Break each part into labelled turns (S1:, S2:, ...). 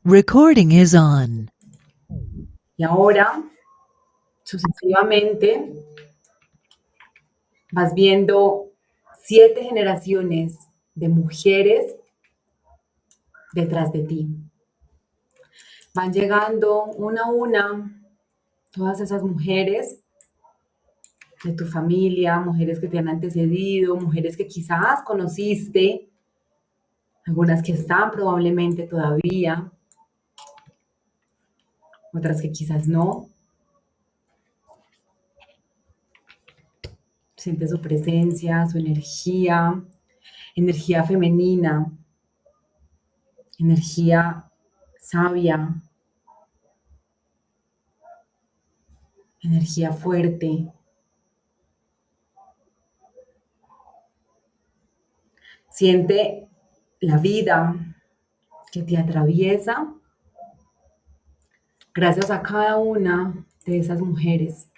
S1: Recording is on.
S2: Y ahora, sucesivamente, vas viendo 7 generaciones de mujeres detrás de ti. Van llegando una a una todas esas mujeres de tu familia, mujeres que te han antecedido, mujeres que quizás conociste, algunas que están probablemente todavía, otras que quizás no. Siente su presencia, su energía, energía femenina, energía sabia, energía fuerte. Siente la vida que te atraviesa gracias a cada una de esas mujeres.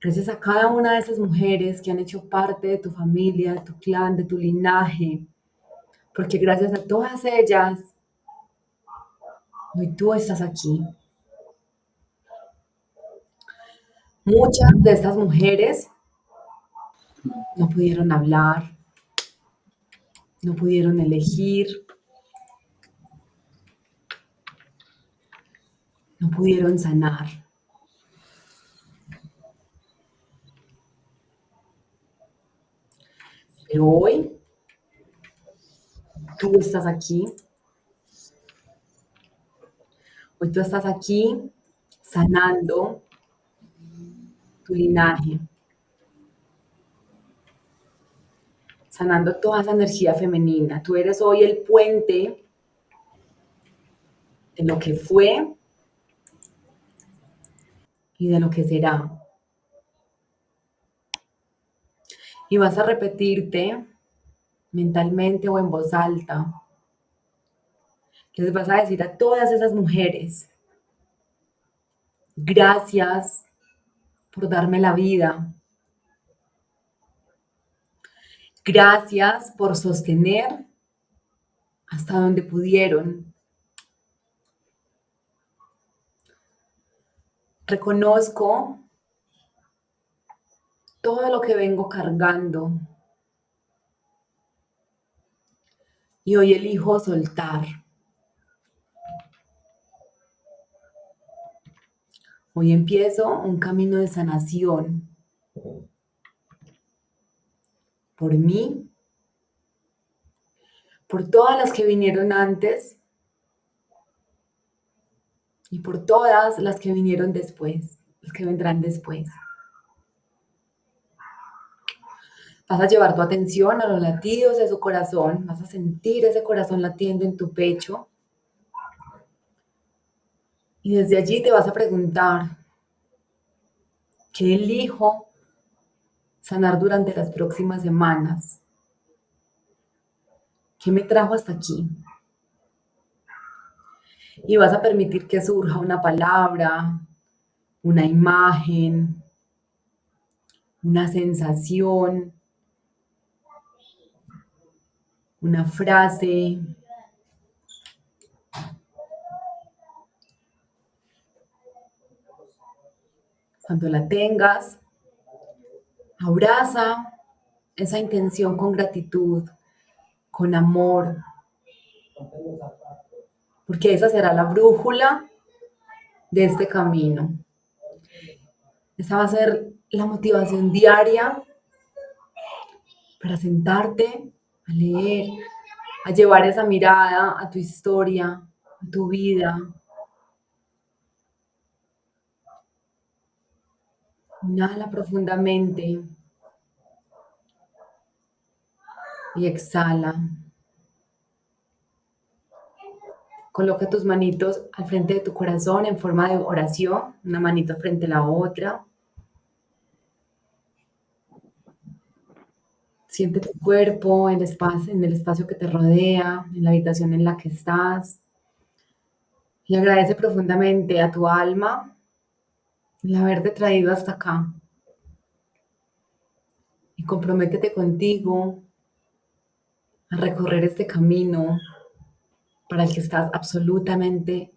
S2: Gracias a cada una de esas mujeres que han hecho parte de tu familia, de tu clan, de tu linaje. Porque gracias a todas ellas, hoy tú estás aquí. Muchas de estas mujeres no pudieron hablar, no pudieron elegir, no pudieron sanar. Pero hoy tú estás aquí. Hoy tú estás aquí sanando tu linaje, sanando toda esa energía femenina. Tú eres hoy el puente de lo que fue y de lo que será. Y vas a repetirte mentalmente o en voz alta. Les vas a decir a todas esas mujeres, gracias por darme la vida. Gracias por sostener hasta donde pudieron. Reconozco todo lo que vengo cargando y hoy elijo soltar. Hoy empiezo un camino de sanación por mí, por todas las que vinieron antes y por todas las que vinieron después, las que vendrán después. Vas a llevar tu atención a los latidos de su corazón, vas a sentir ese corazón latiendo en tu pecho y desde allí te vas a preguntar, ¿qué elijo sanar durante las próximas semanas? ¿Qué me trajo hasta aquí? Y vas a permitir que surja una palabra, una imagen, una sensación, una frase. Cuando la tengas, abraza esa intención con gratitud, con amor, porque esa será la brújula de este camino. Esa va a ser la motivación diaria para sentarte a leer, a llevar esa mirada a tu historia, a tu vida. Inhala profundamente y exhala. Coloca tus manitos al frente de tu corazón en forma de oración, una manito frente a la otra. Siente tu cuerpo en el espacio que te rodea, en la habitación en la que estás. Y agradece profundamente a tu alma el haberte traído hasta acá. Y comprométete contigo a recorrer este camino para el que estás absolutamente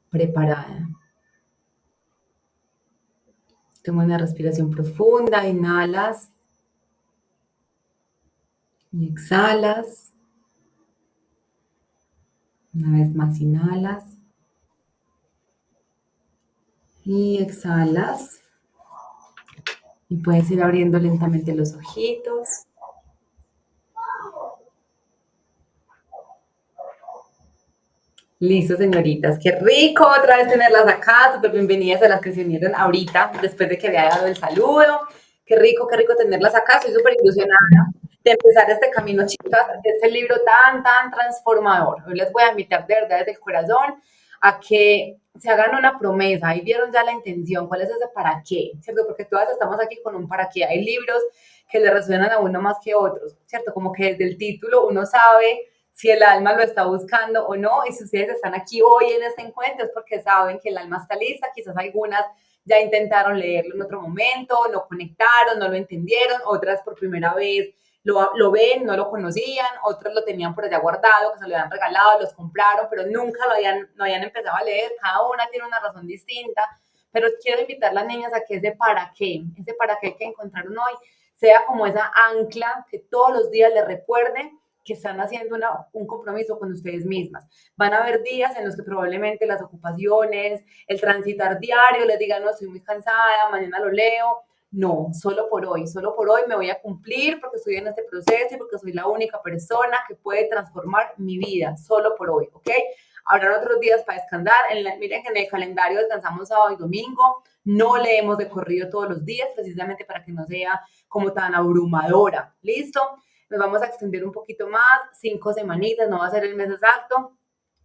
S2: preparada. Toma una respiración profunda, inhalas y exhalas. Una vez más inhalas y exhalas. Y puedes ir abriendo lentamente los ojitos. Listo, señoritas. Qué rico otra vez tenerlas acá. Súper bienvenidas a las que se unieron ahorita, después de que había dado el saludo. Qué rico tenerlas acá. Estoy súper ilusionada de empezar este camino, chicas, de este libro tan, tan transformador. Hoy les voy a invitar de verdad desde el corazón a que se hagan una promesa. Ahí vieron ya la intención. ¿Cuál es ese para qué? ¿Cierto? Porque todas estamos aquí con un para qué. Hay libros que le resuenan a uno más que otros, ¿cierto? Como que desde el título uno sabe si el alma lo está buscando o no, y si ustedes están aquí hoy en este encuentro es porque saben que el alma está lista, quizás algunas ya intentaron leerlo en otro momento, no conectaron, no lo entendieron, otras por primera vez lo ven, no lo conocían, otros lo tenían por allá guardado, que se lo habían regalado, los compraron, pero nunca no habían empezado a leer, cada una tiene una razón distinta, pero quiero invitar a las niñas a que ese para qué que encontraron hoy, sea como esa ancla que todos los días les recuerde que están haciendo un compromiso con ustedes mismas. Van a haber días en los que probablemente las ocupaciones, el transitar diario les digan, no, estoy muy cansada, mañana lo leo. No, solo por hoy me voy a cumplir porque estoy en este proceso y porque soy la única persona que puede transformar mi vida, solo por hoy, ¿ok? Habrán otros días para descansar. Miren que en el calendario descansamos sábado y domingo. No leemos de corrido todos los días, precisamente para que no sea como tan abrumadora. ¿Listo? Nos vamos a extender un poquito más, 5 semanitas, no va a ser el mes exacto,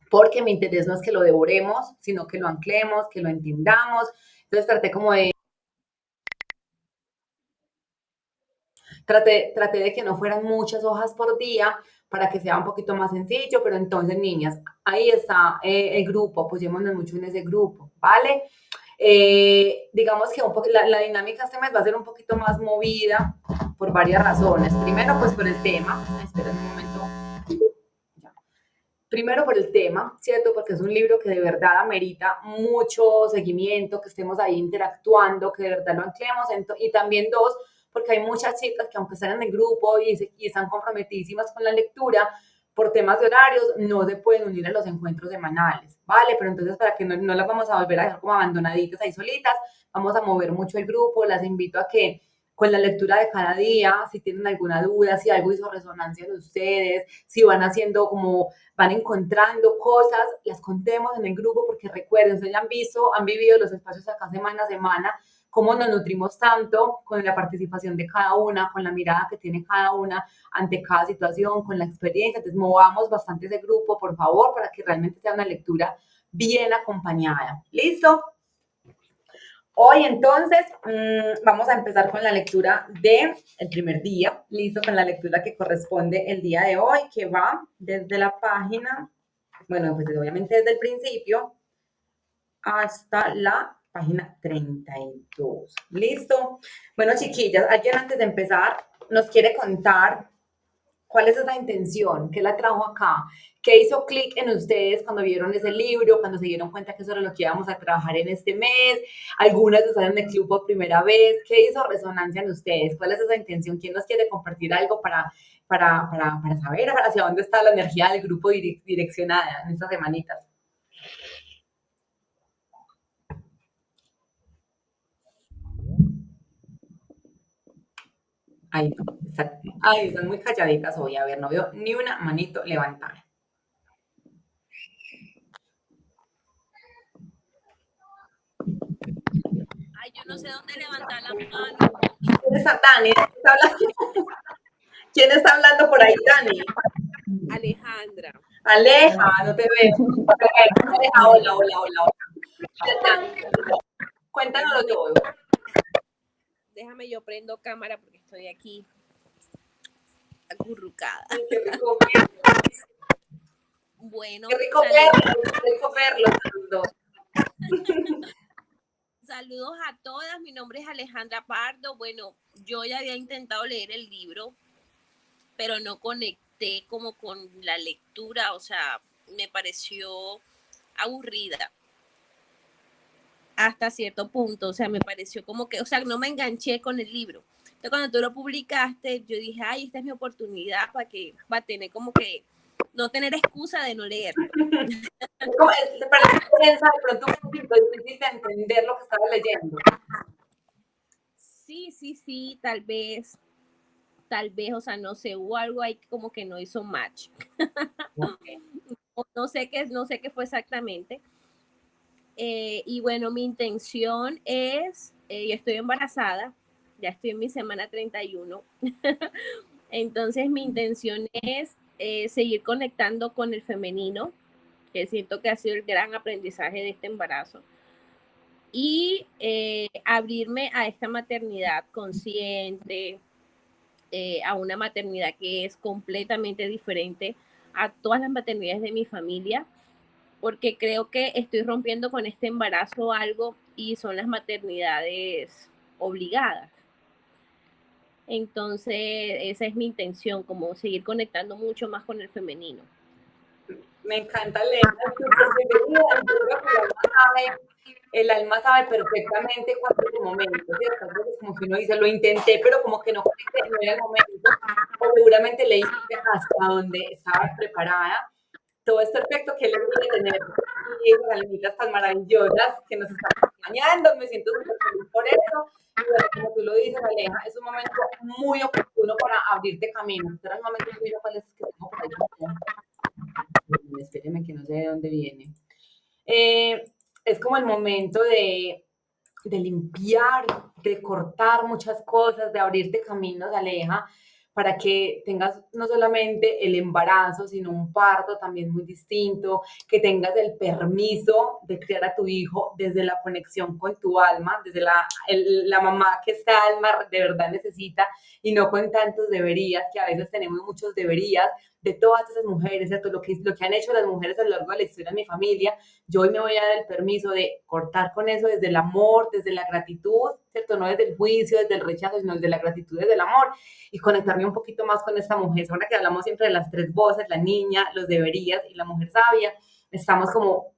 S2: porque mi interés no es que lo devoremos, sino que lo anclemos, que lo entendamos. Entonces traté de que no fueran muchas hojas por día para que sea un poquito más sencillo, pero entonces, niñas, ahí está el grupo, apoyémonos mucho en ese grupo, ¿vale? Digamos que la dinámica este mes va a ser un poquito más movida por varias razones. Primero, pues por el tema. Esperen un momento. Ya. Primero por el tema, ¿cierto? Porque es un libro que de verdad amerita mucho seguimiento, que estemos ahí interactuando, que de verdad lo anclemos. Y también dos, porque hay muchas chicas que aunque están en el grupo y están comprometidísimas con la lectura, por temas de horarios no se pueden unir a los encuentros semanales, ¿vale? Pero entonces para que no las vamos a volver a dejar como abandonaditas ahí solitas, vamos a mover mucho el grupo, las invito a que con la lectura de cada día, si tienen alguna duda, si algo hizo resonancia en ustedes, si van haciendo como, van encontrando cosas, las contemos en el grupo, porque recuerden, ustedes ya han vivido los espacios acá semana a semana, cómo nos nutrimos tanto con la participación de cada una, con la mirada que tiene cada una ante cada situación, con la experiencia. Entonces, movamos bastante ese grupo, por favor, para que realmente sea una lectura bien acompañada. ¿Listo? Hoy entonces vamos a empezar con la lectura del primer día, listo, con la lectura que corresponde el día de hoy, que va desde la página, bueno, pues obviamente desde el principio hasta la página 32. ¿Listo? Bueno, chiquillas, alguien antes de empezar nos quiere contar cuál es esa intención, qué la trajo acá, qué hizo clic en ustedes cuando vieron ese libro, cuando se dieron cuenta que eso era lo que íbamos a trabajar en este mes, algunas están en el club por primera vez, qué hizo resonancia en ustedes, cuál es esa intención, quién nos quiere compartir algo para saber hacia dónde está la energía del grupo direccionada en estas semanitas. Ay, no, están muy calladitas hoy. A ver, no veo ni una manito levantada.
S3: Ay, yo no sé dónde levantar la mano.
S2: ¿Quién está, Dani? ¿Quién está hablando por ahí, Dani?
S3: Alejandra.
S2: Aleja, no te veo. Aleja, hola, hola, hola, hola. Cuéntanoslo todo.
S3: Déjame yo prendo cámara porque estoy aquí acurrucada.
S2: Ay, qué rico.
S3: Bueno,
S2: Qué rico verlos los dos.
S3: Saludos a todas. Mi nombre es Alejandra Pardo. Bueno, yo ya había intentado leer el libro, pero no conecté como con la lectura. O sea, me pareció aburrida hasta cierto punto, o sea, me pareció como que, o sea, no me enganché con el libro. Entonces, cuando tú lo publicaste, yo dije, ay, esta es mi oportunidad para tener como que, no tener excusa de no leerlo.
S2: ¿Te parece densa de pronto un poquito difícil de entender lo que estaba leyendo?
S3: Sí, tal vez, o sea, no sé, hubo algo ahí como que no hizo match.
S2: Okay.
S3: No sé qué fue exactamente. Y bueno, mi intención es, yo estoy embarazada, ya estoy en mi semana 31. Entonces mi intención es seguir conectando con el femenino, que siento que ha sido el gran aprendizaje de este embarazo, y abrirme a esta maternidad consciente, a una maternidad que es completamente diferente a todas las maternidades de mi familia, porque creo que estoy rompiendo con este embarazo algo y son las maternidades obligadas. Entonces, esa es mi intención, como seguir conectando mucho más con el femenino.
S2: Me encanta leer, súper bienvenida. Yo creo que el alma sabe perfectamente cuándo es el momento, ¿cierto? Entonces, como que uno dice, lo intenté, pero como que no conecté, no era el momento. O seguramente leíste hasta donde estabas preparada. Todo es perfecto, que le voy a tener y esas almitas tan maravillosas que nos están acompañando. Me siento súper feliz por eso. Y bueno, como tú lo dices, Aleja, es un momento muy oportuno para abrirte camino. Espera un momento, mira cuál es que tengo por ahí. Espéreme que no sé de dónde viene. Eh, es como el momento de limpiar, de cortar muchas cosas, de abrirte caminos, Aleja, para que tengas no solamente el embarazo, sino un parto también muy distinto, que tengas el permiso de criar a tu hijo desde la conexión con tu alma, desde la mamá que esta alma de verdad necesita y no con tantos deberías, que a veces tenemos muchos deberías de todas esas mujeres, ¿cierto? Lo que han hecho las mujeres a lo largo de la historia de mi familia, yo hoy me voy a dar el permiso de cortar con eso desde el amor, desde la gratitud, ¿cierto? No desde el juicio, desde el rechazo, sino desde la gratitud, desde el amor y conectarme un poquito más con esta mujer. Ahora que hablamos siempre de las tres voces, la niña, los deberías y la mujer sabia, estamos como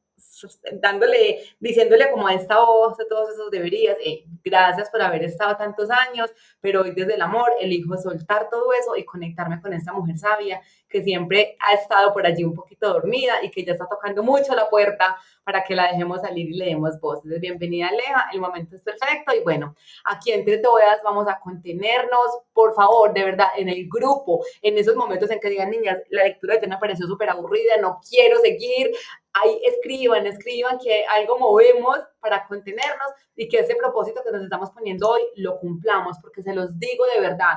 S2: diciéndole como a esta voz de todos esos deberías, gracias por haber estado tantos años, pero hoy desde el amor elijo soltar todo eso y conectarme con esta mujer sabia que siempre ha estado por allí un poquito dormida y que ya está tocando mucho la puerta para que la dejemos salir y le demos voz. Entonces, bienvenida, Aleja, el momento es perfecto y bueno, aquí entre todas vamos a contenernos, por favor, de verdad, en el grupo, en esos momentos en que digan, niñas, la lectura ya me pareció súper aburrida, no quiero seguir, ahí escriban que algo movemos para contenernos y que ese propósito que nos estamos poniendo hoy lo cumplamos, porque se los digo de verdad,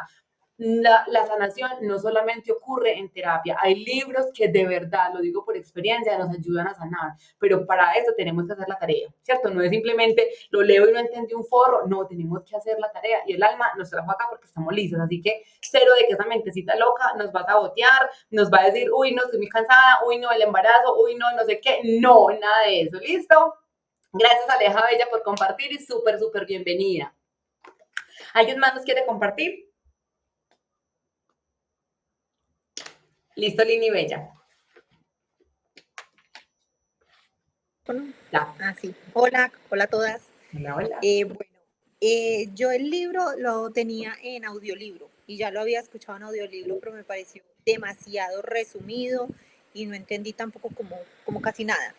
S2: la sanación no solamente ocurre en terapia, hay libros que de verdad, lo digo por experiencia, nos ayudan a sanar, pero para eso tenemos que hacer la tarea, ¿cierto? No es simplemente lo leo y no entendí un forro, no, tenemos que hacer la tarea y el alma nos trajo acá porque estamos listos, así que cero de que esa mentecita loca nos va a sabotear, nos va a decir, uy, no, estoy muy cansada, uy, no, el embarazo, uy, no, no sé qué, no, nada de eso, ¿listo? Gracias, Aleja Bella, por compartir y súper, súper bienvenida. ¿Alguien más nos quiere compartir? Listo, Lini Bella. Ya.
S4: Sí. Hola a todas.
S2: Hola, hola.
S4: Yo el libro lo tenía en audiolibro y ya lo había escuchado en audiolibro, pero me pareció demasiado resumido y no entendí tampoco como casi nada.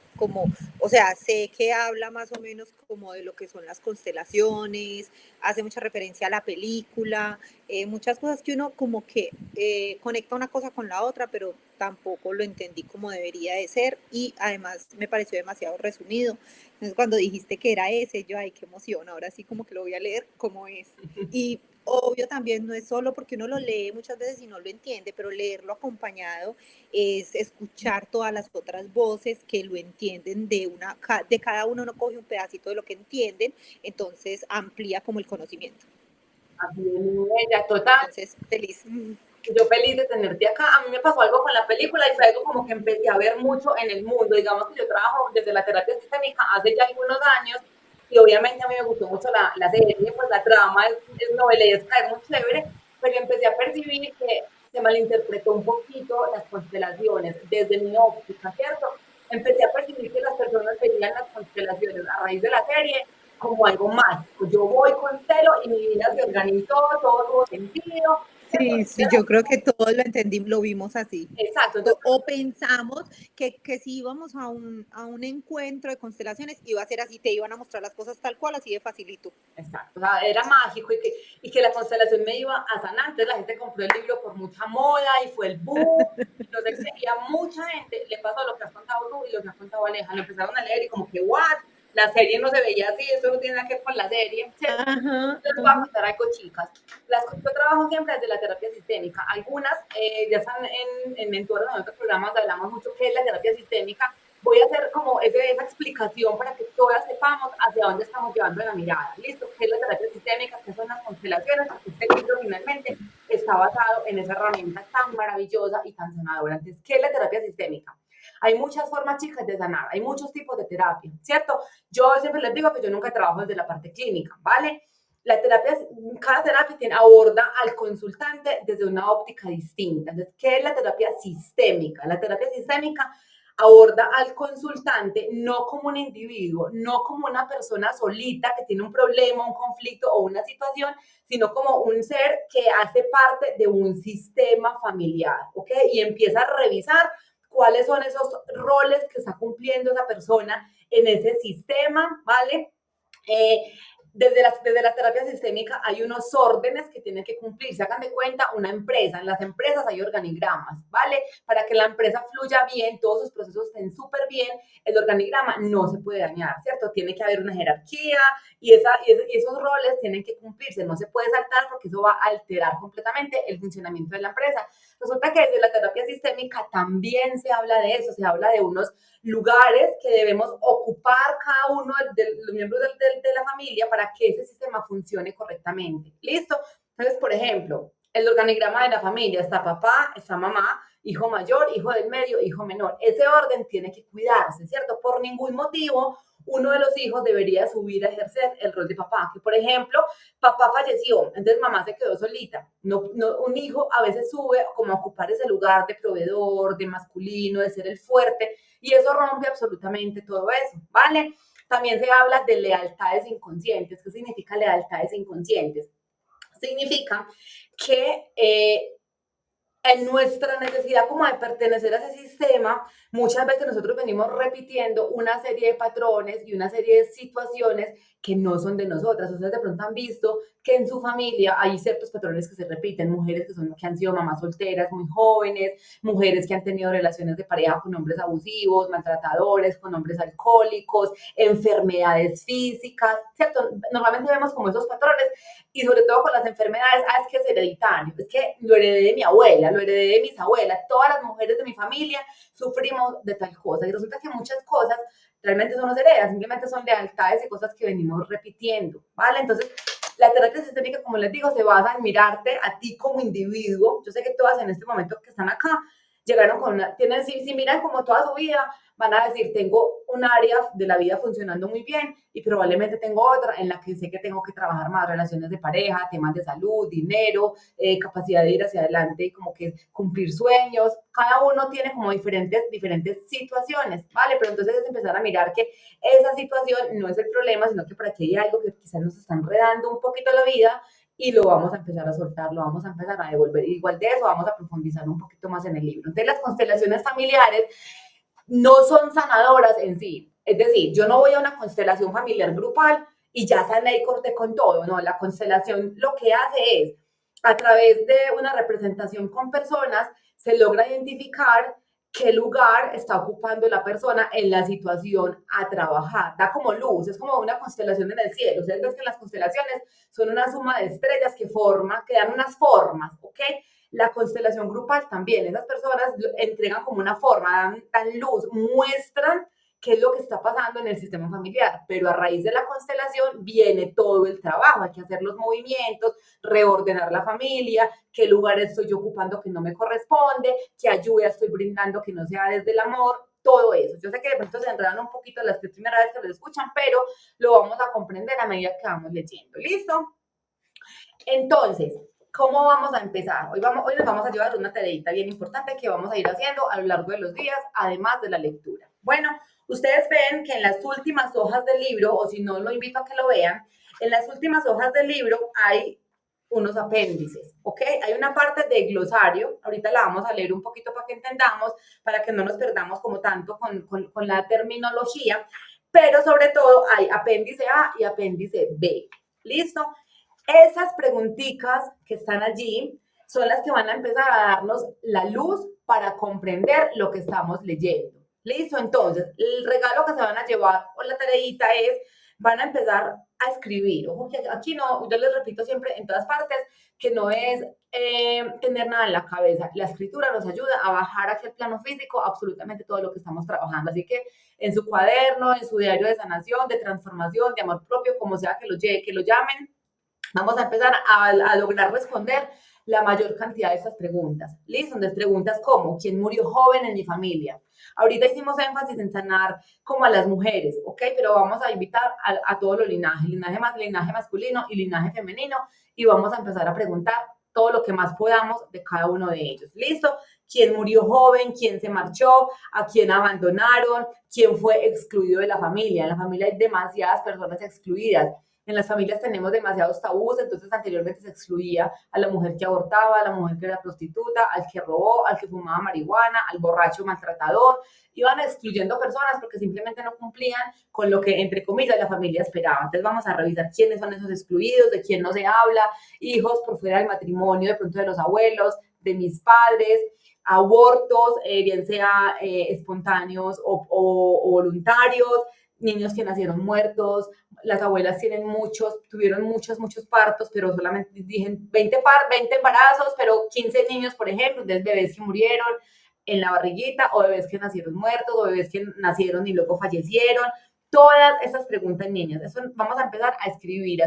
S4: O sea, sé que habla más o menos como de lo que son las constelaciones, hace mucha referencia a la película, muchas cosas que uno como que conecta una cosa con la otra, pero tampoco lo entendí como debería de ser y además me pareció demasiado resumido. Entonces cuando dijiste que era ese, yo, ay, qué emoción, ahora sí como que lo voy a leer como es. Y obvio también no es solo porque uno lo lee muchas veces y no lo entiende, pero leerlo acompañado es escuchar todas las otras voces que lo entienden de cada uno coge un pedacito de lo que entienden, entonces amplía como el conocimiento.
S2: Así es, ella, total.
S4: Entonces, feliz.
S2: Yo feliz de tenerte acá. A mí me pasó algo con la película y fue algo como que empecé a ver mucho en el mundo. Digamos que yo trabajo desde la terapia sistémica hace ya algunos años y obviamente a mí me gustó mucho la serie, pues la trama es novelesca, es muy chévere, pero empecé a percibir que se malinterpretó un poquito las constelaciones desde mi óptica, ¿cierto? Empecé a percibir que las personas veían las constelaciones a raíz de la serie como algo mágico. Yo voy con celo y mi vida se organizó, todo tuvo sentido.
S4: Sí, sí, yo creo que todos lo entendimos, lo vimos así.
S2: Exacto, entonces,
S4: O pensamos que si íbamos a un encuentro de constelaciones, iba a ser así, te iban a mostrar las cosas tal cual, así de facilito.
S2: exacto, o sea, era mágico y que la constelación me iba a sanar. Entonces la gente compró el libro por mucha moda y fue el boom. Y no sé qué, y a mucha gente le pasó lo que has contado tú y lo que has contado Aleja. Lo empezaron a leer y como que, what? La serie no se veía así, eso no tiene nada que ver con la serie. ¿Cierto?
S4: Ajá,
S2: Les voy a contar algo, chicas. Yo trabajo siempre desde la terapia sistémica. Algunas ya están en mentores en otros programas donde hablamos mucho qué es la terapia sistémica. Voy a hacer como esa explicación para que todas sepamos hacia dónde estamos llevando la mirada. ¿Listo? ¿Qué es la terapia sistémica? ¿Qué son las constelaciones? Porque este libro finalmente está basado en esa herramienta tan maravillosa y tan sanadora. Entonces, ¿qué es la terapia sistémica? Hay muchas formas, chicas, de sanar. Hay muchos tipos de terapia, ¿cierto? Yo siempre les digo que yo nunca trabajo desde la parte clínica, ¿vale? La terapia, cada terapia aborda al consultante desde una óptica distinta. Entonces, ¿qué es la terapia sistémica? La terapia sistémica aborda al consultante no como un individuo, no como una persona solita que tiene un problema, un conflicto o una situación, sino como un ser que hace parte de un sistema familiar, ¿ok? Y empieza a revisar cuáles son esos roles que está cumpliendo esa persona en ese sistema, ¿vale? Desde la terapia sistémica hay unos órdenes que tienen que cumplir. Se hagan de cuenta una empresa. En las empresas hay organigramas, ¿vale? Para que la empresa fluya bien, todos sus procesos estén súper bien, el organigrama no se puede dañar, ¿cierto? Tiene que haber una jerarquía y esos roles tienen que cumplirse. No se puede saltar porque eso va a alterar completamente el funcionamiento de la empresa. Resulta que desde la terapia sistémica también se habla de eso, se habla de unos lugares que debemos ocupar cada uno de los miembros de la familia para que ese sistema funcione correctamente. ¿Listo? Entonces, por ejemplo, el organigrama de la familia está papá, está mamá, hijo mayor, hijo del medio, hijo menor. Ese orden tiene que cuidarse, ¿cierto? Por ningún motivo uno de los hijos debería subir a ejercer el rol de papá. Que, por ejemplo, papá falleció, entonces mamá se quedó solita. Un hijo a veces sube como a ocupar ese lugar de proveedor, de masculino, de ser el fuerte, y eso rompe absolutamente todo eso, ¿vale? También se habla de lealtades inconscientes. ¿Qué significa lealtades inconscientes? Significa que en nuestra necesidad como de pertenecer a ese sistema, muchas veces nosotros venimos repitiendo una serie de patrones y una serie de situaciones que no son de nosotras. Ustedes de pronto han visto que en su familia hay ciertos patrones que se repiten, mujeres que han sido mamás solteras muy jóvenes, mujeres que han tenido relaciones de pareja con hombres abusivos, maltratadores, con hombres alcohólicos, enfermedades físicas, ¿cierto? Normalmente vemos como esos patrones y sobre todo con las enfermedades, es que es hereditario, es que lo heredé de mi abuela, lo heredé de mis abuelas, todas las mujeres de mi familia sufrimos de tal cosa y resulta que muchas cosas realmente eso no se hereda, simplemente son lealtades y cosas que venimos repitiendo, ¿vale? Entonces, la terapia sistémica, como les digo, se basa en mirarte a ti como individuo. Yo sé que todas en este momento que están acá llegaron con si miran como toda su vida, van a decir, tengo un área de la vida funcionando muy bien y probablemente tengo otra en la que sé que tengo que trabajar más, relaciones de pareja, temas de salud, dinero, capacidad de ir hacia adelante y como que cumplir sueños. Cada uno tiene como diferentes situaciones, ¿vale? Pero entonces es empezar a mirar que esa situación no es el problema, sino que por aquí hay algo que quizás nos está enredando un poquito la vida y lo vamos a empezar a soltar, lo vamos a empezar a devolver. Igual de eso vamos a profundizar un poquito más en el libro. Entonces las constelaciones familiares no son sanadoras en sí. Es decir, yo no voy a una constelación familiar grupal y ya sané y corté con todo. No, la constelación lo que hace es, a través de una representación con personas, se logra identificar qué lugar está ocupando la persona en la situación a trabajar. Da como luz, es como una constelación en el cielo. Ustedes ven que las constelaciones son una suma de estrellas que dan unas formas, ¿ok? La constelación grupal también, esas personas entregan como una forma, dan luz, muestran qué es lo que está pasando en el sistema familiar, pero a raíz de la constelación viene todo el trabajo, hay que hacer los movimientos, reordenar la familia, qué lugar estoy yo ocupando que no me corresponde, qué ayuda estoy brindando que no sea desde el amor, todo eso. Yo sé que de pronto se enredan un poquito las primeras veces que lo escuchan, pero lo vamos a comprender a medida que vamos leyendo. ¿Listo? Entonces, ¿cómo vamos a empezar? Hoy nos vamos a llevar una tareita bien importante que vamos a ir haciendo a lo largo de los días, además de la lectura. Bueno, ustedes ven que en las últimas hojas del libro, o si no, lo invito a que lo vean, en las últimas hojas del libro hay unos apéndices, ¿ok? Hay una parte de glosario, ahorita la vamos a leer un poquito para que entendamos, para que no nos perdamos como tanto con la terminología, pero sobre todo hay apéndice A y apéndice B, ¿listo? Esas preguntitas que están allí son las que van a empezar a darnos la luz para comprender lo que estamos leyendo. ¿Listo? Entonces, el regalo que se van a llevar o la tareita es, van a empezar a escribir. Ojo, que aquí no, yo les repito siempre en todas partes, que no es tener nada en la cabeza. La escritura nos ayuda a bajar aquí al plano físico absolutamente todo lo que estamos trabajando. Así que en su cuaderno, en su diario de sanación, de transformación, de amor propio, como sea que lo llamen, vamos a empezar a lograr responder la mayor cantidad de estas preguntas. ¿Listo? Entonces, preguntas como, ¿quién murió joven en mi familia? Ahorita hicimos énfasis en sanar como a las mujeres, ¿ok? Pero vamos a invitar a todos los linajes, linaje masculino y linaje femenino, y vamos a empezar a preguntar todo lo que más podamos de cada uno de ellos. ¿Listo? ¿Quién murió joven? ¿Quién se marchó? ¿A quién abandonaron? ¿Quién fue excluido de la familia? En la familia hay demasiadas personas excluidas. En las familias tenemos demasiados tabús, entonces anteriormente se excluía a la mujer que abortaba, a la mujer que era prostituta, al que robó, al que fumaba marihuana, al borracho maltratador. Iban excluyendo personas porque simplemente no cumplían con lo que, entre comillas, la familia esperaba. Entonces vamos a revisar quiénes son esos excluidos, de quién no se habla, hijos por fuera del matrimonio, de pronto de los abuelos, de mis padres, abortos, bien sea espontáneos o voluntarios, niños que nacieron muertos. Las abuelas tuvieron muchos partos, pero solamente dicen 20 embarazos, pero 15 niños, por ejemplo, entonces bebés que murieron en la barriguita, o bebés que nacieron muertos, o bebés que nacieron y luego fallecieron. Todas esas preguntas, niñas, eso vamos a empezar a escribir,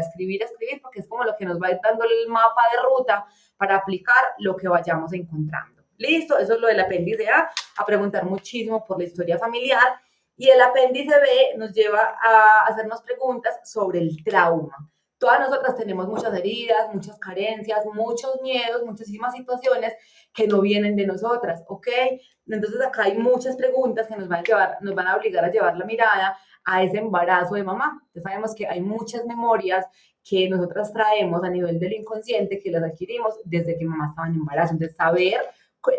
S2: porque es como lo que nos va a ir dando el mapa de ruta para aplicar lo que vayamos encontrando. Listo, eso es lo del apéndice A preguntar muchísimo por la historia familiar. Y el apéndice B nos lleva a hacernos preguntas sobre el trauma. Todas nosotras tenemos muchas heridas, muchas carencias, muchos miedos, muchísimas situaciones que no vienen de nosotras, ¿ok? Entonces acá hay muchas preguntas que nos van a obligar a llevar la mirada a ese embarazo de mamá. Ya sabemos que hay muchas memorias que nosotras traemos a nivel del inconsciente que las adquirimos desde que mamá estaba en embarazo. Entonces, saber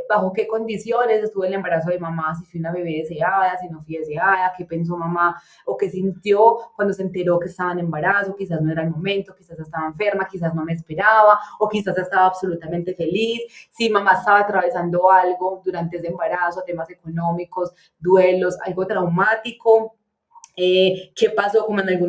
S2: bajo qué condiciones estuvo el embarazo de mamá, si fui una bebé deseada, si no fui deseada, qué pensó mamá o qué sintió cuando se enteró que estaba en embarazo, quizás no era el momento, quizás estaba enferma, quizás no me esperaba o quizás estaba absolutamente feliz, si mamá estaba atravesando algo durante ese embarazo, temas económicos, duelos, algo traumático. ¿Qué pasó como en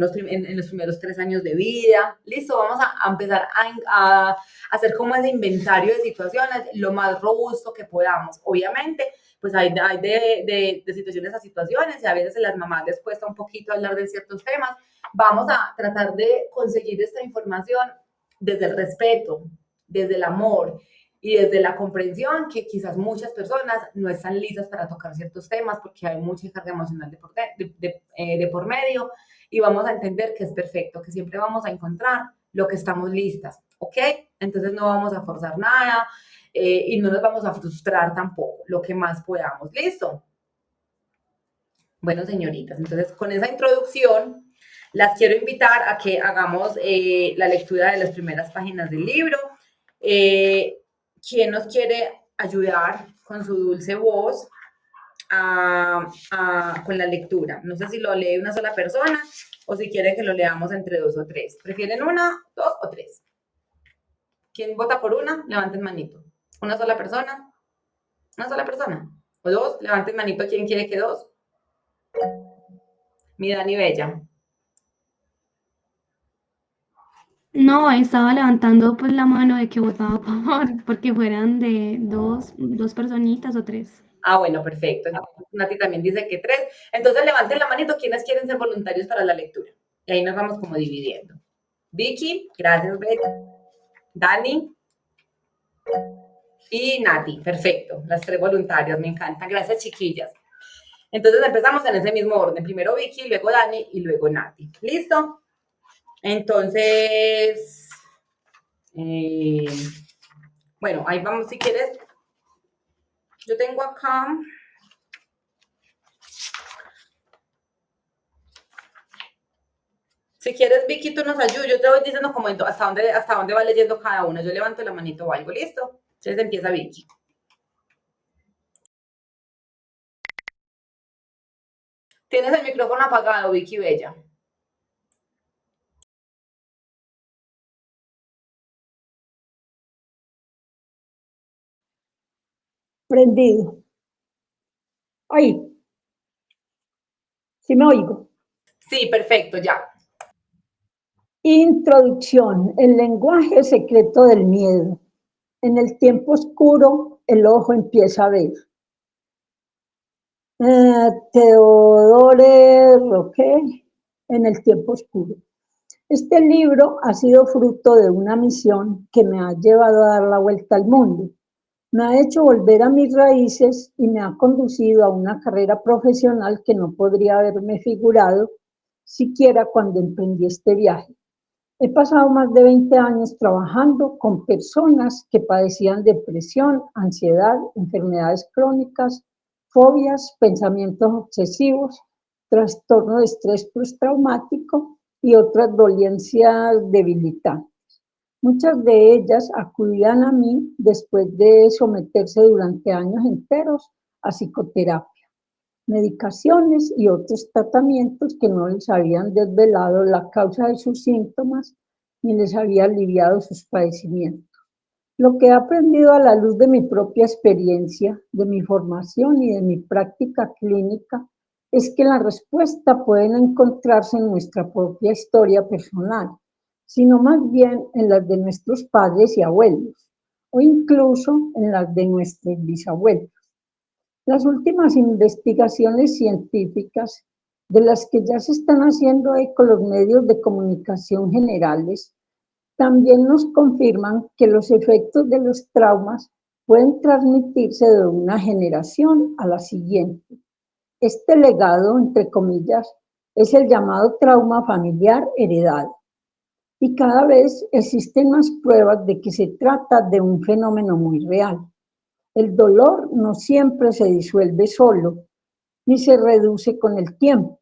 S2: los primeros 3 años de vida? Listo, vamos a empezar a hacer como ese inventario de situaciones lo más robusto que podamos. Obviamente, pues hay de situaciones a situaciones y a veces a las mamás les cuesta un poquito hablar de ciertos temas. Vamos a tratar de conseguir esta información desde el respeto, desde el amor y desde la comprensión que quizás muchas personas no están listas para tocar ciertos temas porque hay mucha carga emocional de por medio, y vamos a entender que es perfecto, que siempre vamos a encontrar lo que estamos listas, ¿ok? Entonces no vamos a forzar nada y no nos vamos a frustrar tampoco, lo que más podamos, ¿listo? Bueno, señoritas, entonces con esa introducción las quiero invitar a que hagamos la lectura de las primeras páginas del libro. ¿Quién nos quiere ayudar con su dulce voz con la lectura? No sé si lo lee una sola persona o si quieren que lo leamos entre 2 o 3. ¿Prefieren 1, 2 o 3? ¿Quién vota por una? Levanten manito. ¿Una sola persona? ¿Una sola persona? ¿O 2? Levanten manito. ¿Quién quiere que 2? Mi Dani Bella.
S5: No, estaba levantando pues la mano de que votaba porque fueran de dos personitas o 3.
S2: Ah, bueno, perfecto. Entonces, Nati también dice que 3. Entonces levanten la manito quienes quieren ser voluntarios para la lectura. Y ahí nos vamos como dividiendo. Vicky, gracias, Betty. Dani y Nati, perfecto. Las 3 voluntarias, me encantan. Gracias, chiquillas. Entonces empezamos en ese mismo orden. Primero Vicky, luego Dani y luego Nati. ¿Listo? Entonces, Bueno, ahí vamos, si quieres. Yo tengo acá. Si quieres, Vicky, tú nos ayudas. Yo te voy diciendo como hasta dónde va leyendo cada uno. Yo levanto la manito o algo, ¿listo? Entonces empieza Vicky. Tienes el micrófono apagado, Vicky Bella.
S6: Prendido. Ahí. ¿Sí me oigo?
S2: Sí, perfecto, ya.
S6: Introducción. El lenguaje secreto del miedo. En el tiempo oscuro, el ojo empieza a ver. Theodore Roque, En el tiempo oscuro. Este libro ha sido fruto de una misión que me ha llevado a dar la vuelta al mundo. Me ha hecho volver a mis raíces y me ha conducido a una carrera profesional que no podría haberme figurado siquiera cuando emprendí este viaje. He pasado más de 20 años trabajando con personas que padecían depresión, ansiedad, enfermedades crónicas, fobias, pensamientos obsesivos, trastorno de estrés postraumático y otras dolencias debilitantes. Muchas de ellas acudían a mí después de someterse durante años enteros a psicoterapia, medicaciones y otros tratamientos que no les habían desvelado la causa de sus síntomas ni les había aliviado sus padecimientos. Lo que he aprendido a la luz de mi propia experiencia, de mi formación y de mi práctica clínica es que la respuesta puede no encontrarse en nuestra propia historia personal, sino más bien en las de nuestros padres y abuelos, o incluso en las de nuestros bisabuelos. Las últimas investigaciones científicas, de las que ya se están haciendo eco los medios de comunicación generales, también nos confirman que los efectos de los traumas pueden transmitirse de una generación a la siguiente. Este legado, entre comillas, es el llamado trauma familiar heredado. Y cada vez existen más pruebas de que se trata de un fenómeno muy real. El dolor no siempre se disuelve solo, ni se reduce con el tiempo.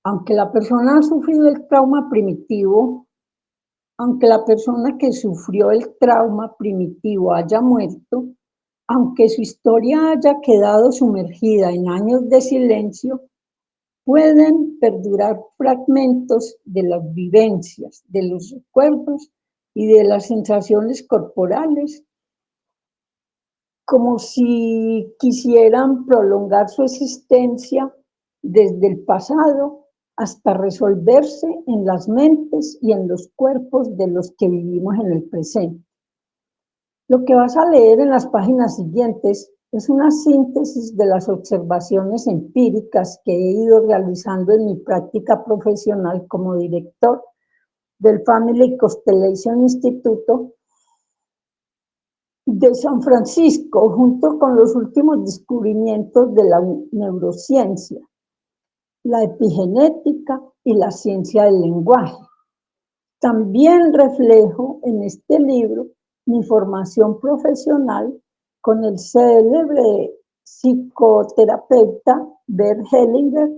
S6: Aunque la persona ha sufrido el trauma primitivo, aunque la persona que sufrió el trauma primitivo haya muerto, aunque su historia haya quedado sumergida en años de silencio, pueden perdurar fragmentos de las vivencias, de los recuerdos y de las sensaciones corporales, como si quisieran prolongar su existencia desde el pasado hasta resolverse en las mentes y en los cuerpos de los que vivimos en el presente. Lo que vas a leer en las páginas siguientes es una síntesis de las observaciones empíricas que he ido realizando en mi práctica profesional como director del Family Constellation Instituto de San Francisco, junto con los últimos descubrimientos de la neurociencia, la epigenética y la ciencia del lenguaje. También reflejo en este libro mi formación profesional con el célebre psicoterapeuta Bert Hellinger,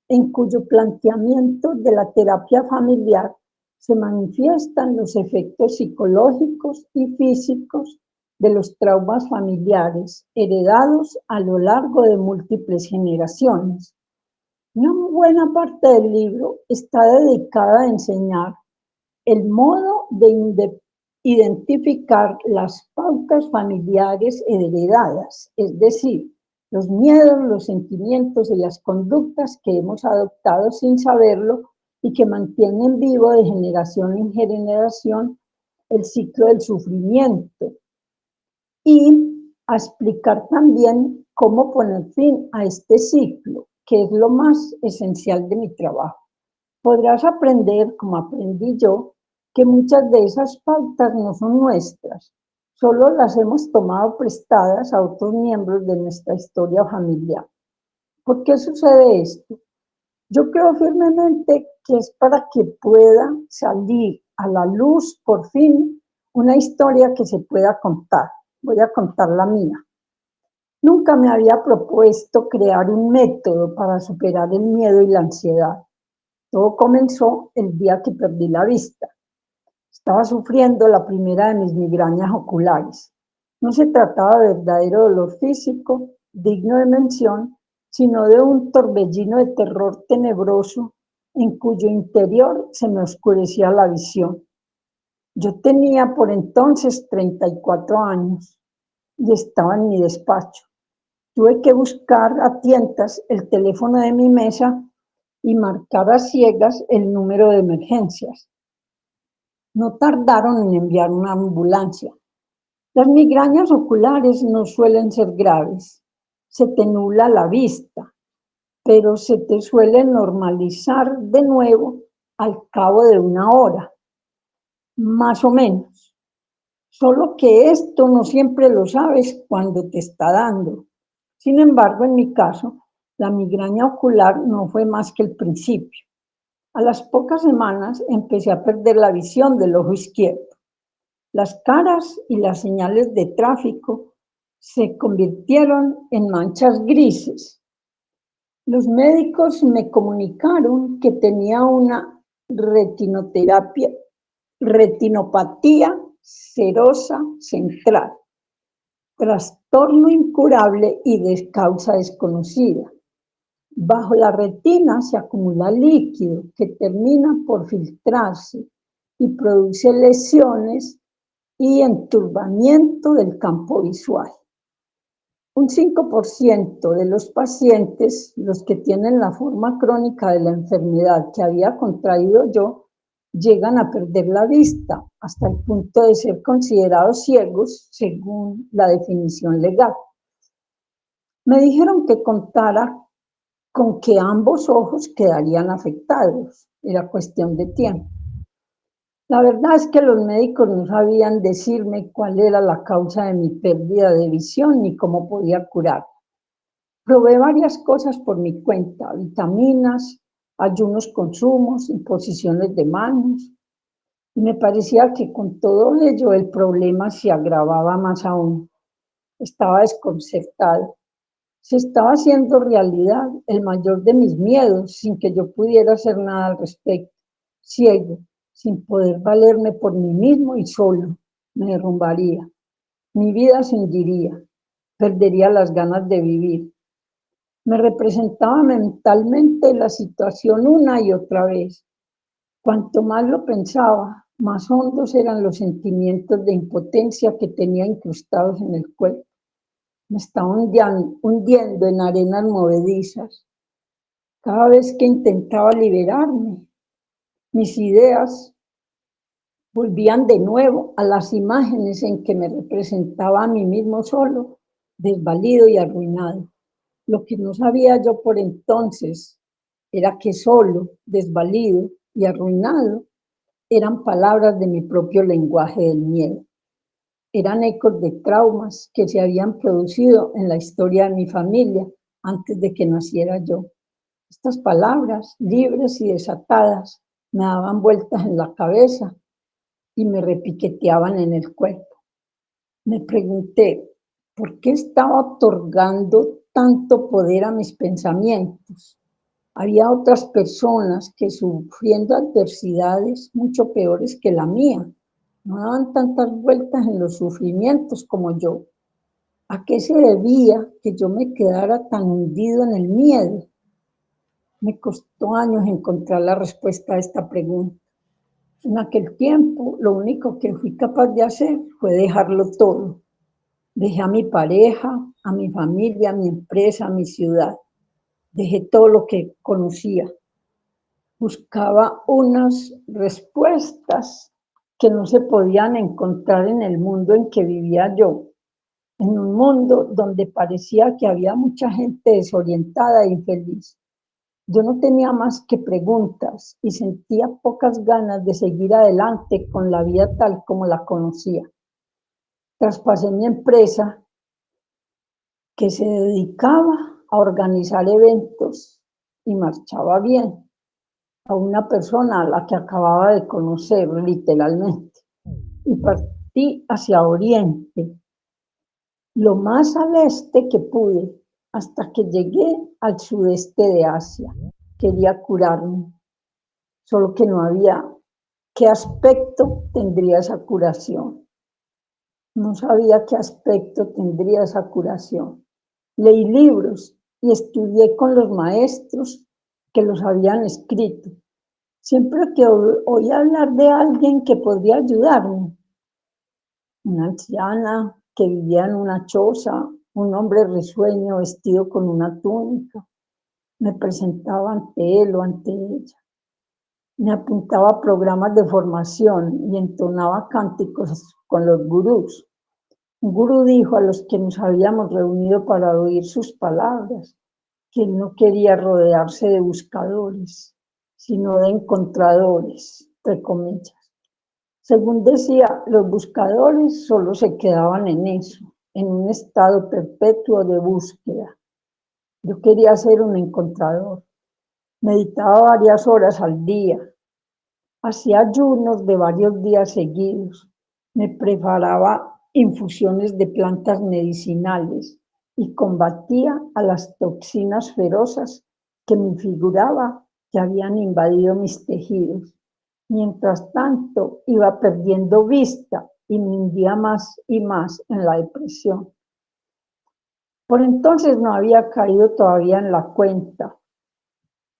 S6: en cuyo planteamiento de la terapia familiar se manifiestan los efectos psicológicos y físicos de los traumas familiares heredados a lo largo de múltiples generaciones. Una buena parte del libro está dedicada a enseñar el modo de identificar las pautas familiares heredadas, es decir, los miedos, los sentimientos y las conductas que hemos adoptado sin saberlo y que mantienen vivo de generación en generación el ciclo del sufrimiento. Y a explicar también cómo poner fin a este ciclo, que es lo más esencial de mi trabajo. Podrás aprender, como aprendí yo, que muchas de esas pautas no son nuestras, solo las hemos tomado prestadas a otros miembros de nuestra historia familiar. ¿Por qué sucede esto? Yo creo firmemente que es para que pueda salir a la luz, por fin, una historia que se pueda contar. Voy a contar la mía. Nunca me había propuesto crear un método para superar el miedo y la ansiedad. Todo comenzó el día que perdí la vista. Estaba sufriendo la primera de mis migrañas oculares. No se trataba de verdadero dolor físico, digno de mención, sino de un torbellino de terror tenebroso en cuyo interior se me oscurecía la visión. Yo tenía por entonces 34 años y estaba en mi despacho. Tuve que buscar a tientas el teléfono de mi mesa y marcar a ciegas el número de emergencias. No tardaron en enviar una ambulancia. Las migrañas oculares no suelen ser graves. Se te nubla la vista, pero se te suele normalizar de nuevo al cabo de una hora, más o menos. Solo que esto no siempre lo sabes cuando te está dando. Sin embargo, en mi caso, la migraña ocular no fue más que el principio. A las pocas semanas empecé a perder la visión del ojo izquierdo. Las caras y las señales de tráfico se convirtieron en manchas grises. Los médicos me comunicaron que tenía una retinopatía serosa central, trastorno incurable y de causa desconocida. Bajo la retina se acumula líquido que termina por filtrarse y produce lesiones y enturbamiento del campo visual. Un 5% de los pacientes, los que tienen la forma crónica de la enfermedad que había contraído yo, llegan a perder la vista hasta el punto de ser considerados ciegos según la definición legal. Me dijeron que contara con que ambos ojos quedarían afectados, era cuestión de tiempo. La verdad es que los médicos no sabían decirme cuál era la causa de mi pérdida de visión ni cómo podía curar. Probé varias cosas por mi cuenta, vitaminas, ayunos con zumos, imposiciones de manos, y me parecía que con todo ello el problema se agravaba más aún. Estaba desconcertado. Se estaba haciendo realidad el mayor de mis miedos sin que yo pudiera hacer nada al respecto. Ciego, sin poder valerme por mí mismo y solo, me derrumbaría. Mi vida se hundiría, perdería las ganas de vivir. Me representaba mentalmente la situación una y otra vez. Cuanto más lo pensaba, más hondos eran los sentimientos de impotencia que tenía incrustados en el cuerpo. Me estaba hundiendo en arenas movedizas. Cada vez que intentaba liberarme, mis ideas volvían de nuevo a las imágenes en que me representaba a mí mismo solo, desvalido y arruinado. Lo que no sabía yo por entonces era que solo, desvalido y arruinado eran palabras de mi propio lenguaje del miedo. Eran ecos de traumas que se habían producido en la historia de mi familia antes de que naciera yo. Estas palabras, libres y desatadas, me daban vueltas en la cabeza y me repiqueteaban en el cuerpo. Me pregunté, ¿por qué estaba otorgando tanto poder a mis pensamientos? Había otras personas que sufriendo adversidades mucho peores que la mía, no daban tantas vueltas en los sufrimientos como yo. ¿A qué se debía que yo me quedara tan hundido en el miedo? Me costó años encontrar la respuesta a esta pregunta. En aquel tiempo, lo único que fui capaz de hacer fue dejarlo todo. Dejé a mi pareja, a mi familia, a mi empresa, a mi ciudad. Dejé todo lo que conocía. Buscaba unas respuestas que no se podían encontrar en el mundo en que vivía yo. En un mundo donde parecía que había mucha gente desorientada e infeliz. Yo no tenía más que preguntas y sentía pocas ganas de seguir adelante con la vida tal como la conocía. Traspasé mi empresa que se dedicaba a organizar eventos y marchaba bien a una persona a la que acababa de conocer literalmente partí hacia oriente, lo más al este que pude, hasta que llegué al sudeste de Asia. Quería curarme, solo que no había qué aspecto tendría esa curación. No sabía qué aspecto tendría esa curación. Leí libros y estudié con los maestros que los habían escrito. Siempre que oía hablar de alguien que podría ayudarme, una anciana que vivía en una choza, un hombre risueño vestido con una túnica, me presentaba ante él o ante ella. Me apuntaba a programas de formación y entonaba cánticos con los gurús. Un gurú dijo a los que nos habíamos reunido para oír sus palabras que él no quería rodearse de buscadores, sino de encontradores, entre comillas. Según decía, los buscadores solo se quedaban en eso, en un estado perpetuo de búsqueda. Yo quería ser un encontrador. Meditaba varias horas al día. Hacía ayunos de varios días seguidos. Me preparaba infusiones de plantas medicinales y combatía a las toxinas ferozas que me figuraba que habían invadido mis tejidos. Mientras tanto, iba perdiendo vista y me hundía más y más en la depresión. Por entonces no había caído todavía en la cuenta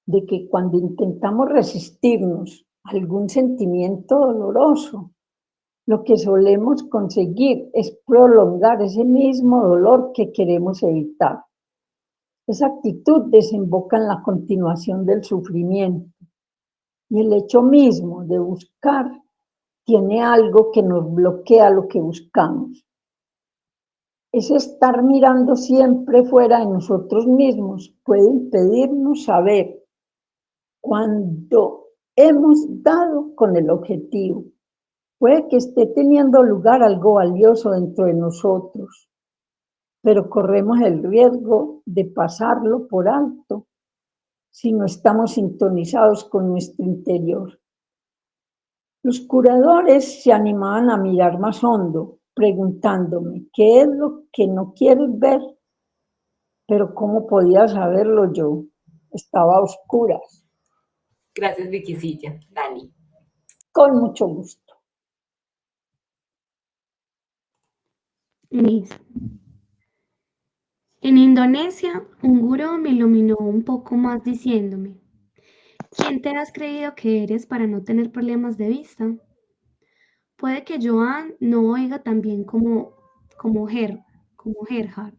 S6: de que cuando intentamos resistirnos a algún sentimiento doloroso, lo que solemos conseguir es prolongar ese mismo dolor que queremos evitar. Esa actitud desemboca en la continuación del sufrimiento y el hecho mismo de buscar tiene algo que nos bloquea lo que buscamos. Ese estar mirando siempre fuera de nosotros mismos puede impedirnos saber cuando hemos dado con el objetivo. Puede que esté teniendo lugar algo valioso dentro de nosotros, pero corremos el riesgo de pasarlo por alto si no estamos sintonizados con nuestro interior. Los curadores se animaban a mirar más hondo, preguntándome qué es lo que no quieres ver, pero ¿cómo podía saberlo yo? Estaba a oscuras.
S2: Gracias, Viquisilla. Dani.
S6: Con mucho gusto.
S5: Listo. En Indonesia, un gurú me iluminó un poco más diciéndome, ¿quién te has creído que eres para no tener problemas de vista? Puede que Joan no oiga tan bien como Gerhard,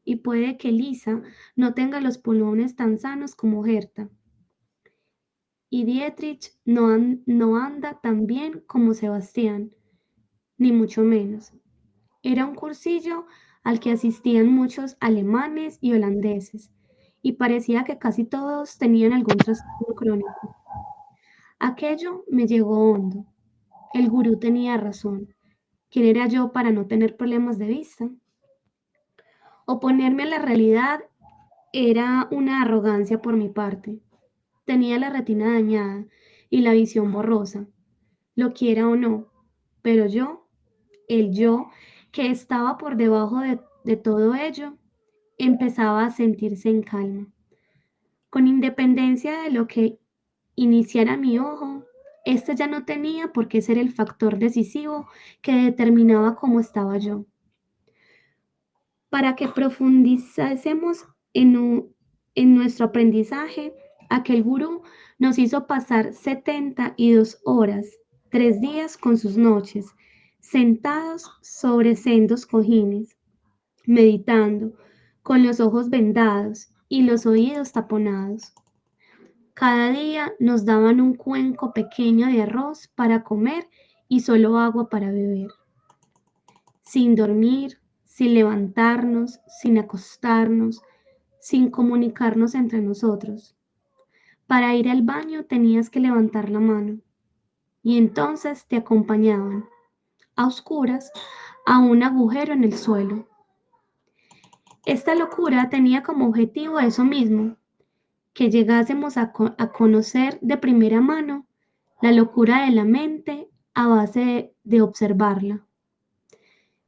S5: y puede que Lisa no tenga los pulmones tan sanos como Gerta, y Dietrich no anda tan bien como Sebastián, ni mucho menos. Era un cursillo al que asistían muchos alemanes y holandeses, y parecía que casi todos tenían algún trastorno crónico. Aquello me llegó hondo. El gurú tenía razón. ¿Quién era yo para no tener problemas de vista? Oponerme a la realidad era una arrogancia por mi parte. Tenía la retina dañada y la visión borrosa, lo quiera o no, pero el yo, que estaba por debajo de todo ello, empezaba a sentirse en calma. Con independencia de lo que iniciara mi ojo, este ya no tenía por qué ser el factor decisivo que determinaba cómo estaba yo. Para que profundizásemos en nuestro aprendizaje, aquel gurú nos hizo pasar 72 horas, 3 días con sus noches, sentados sobre sendos cojines, meditando, con los ojos vendados y los oídos taponados. Cada día nos daban un cuenco pequeño de arroz para comer y solo agua para beber. Sin dormir, sin levantarnos, sin acostarnos, sin comunicarnos entre nosotros. Para ir al baño tenías que levantar la mano y entonces te acompañaban, a oscuras, a un agujero en el suelo. Esta locura tenía como objetivo eso mismo, que llegásemos a conocer de primera mano la locura de la mente a base de observarla.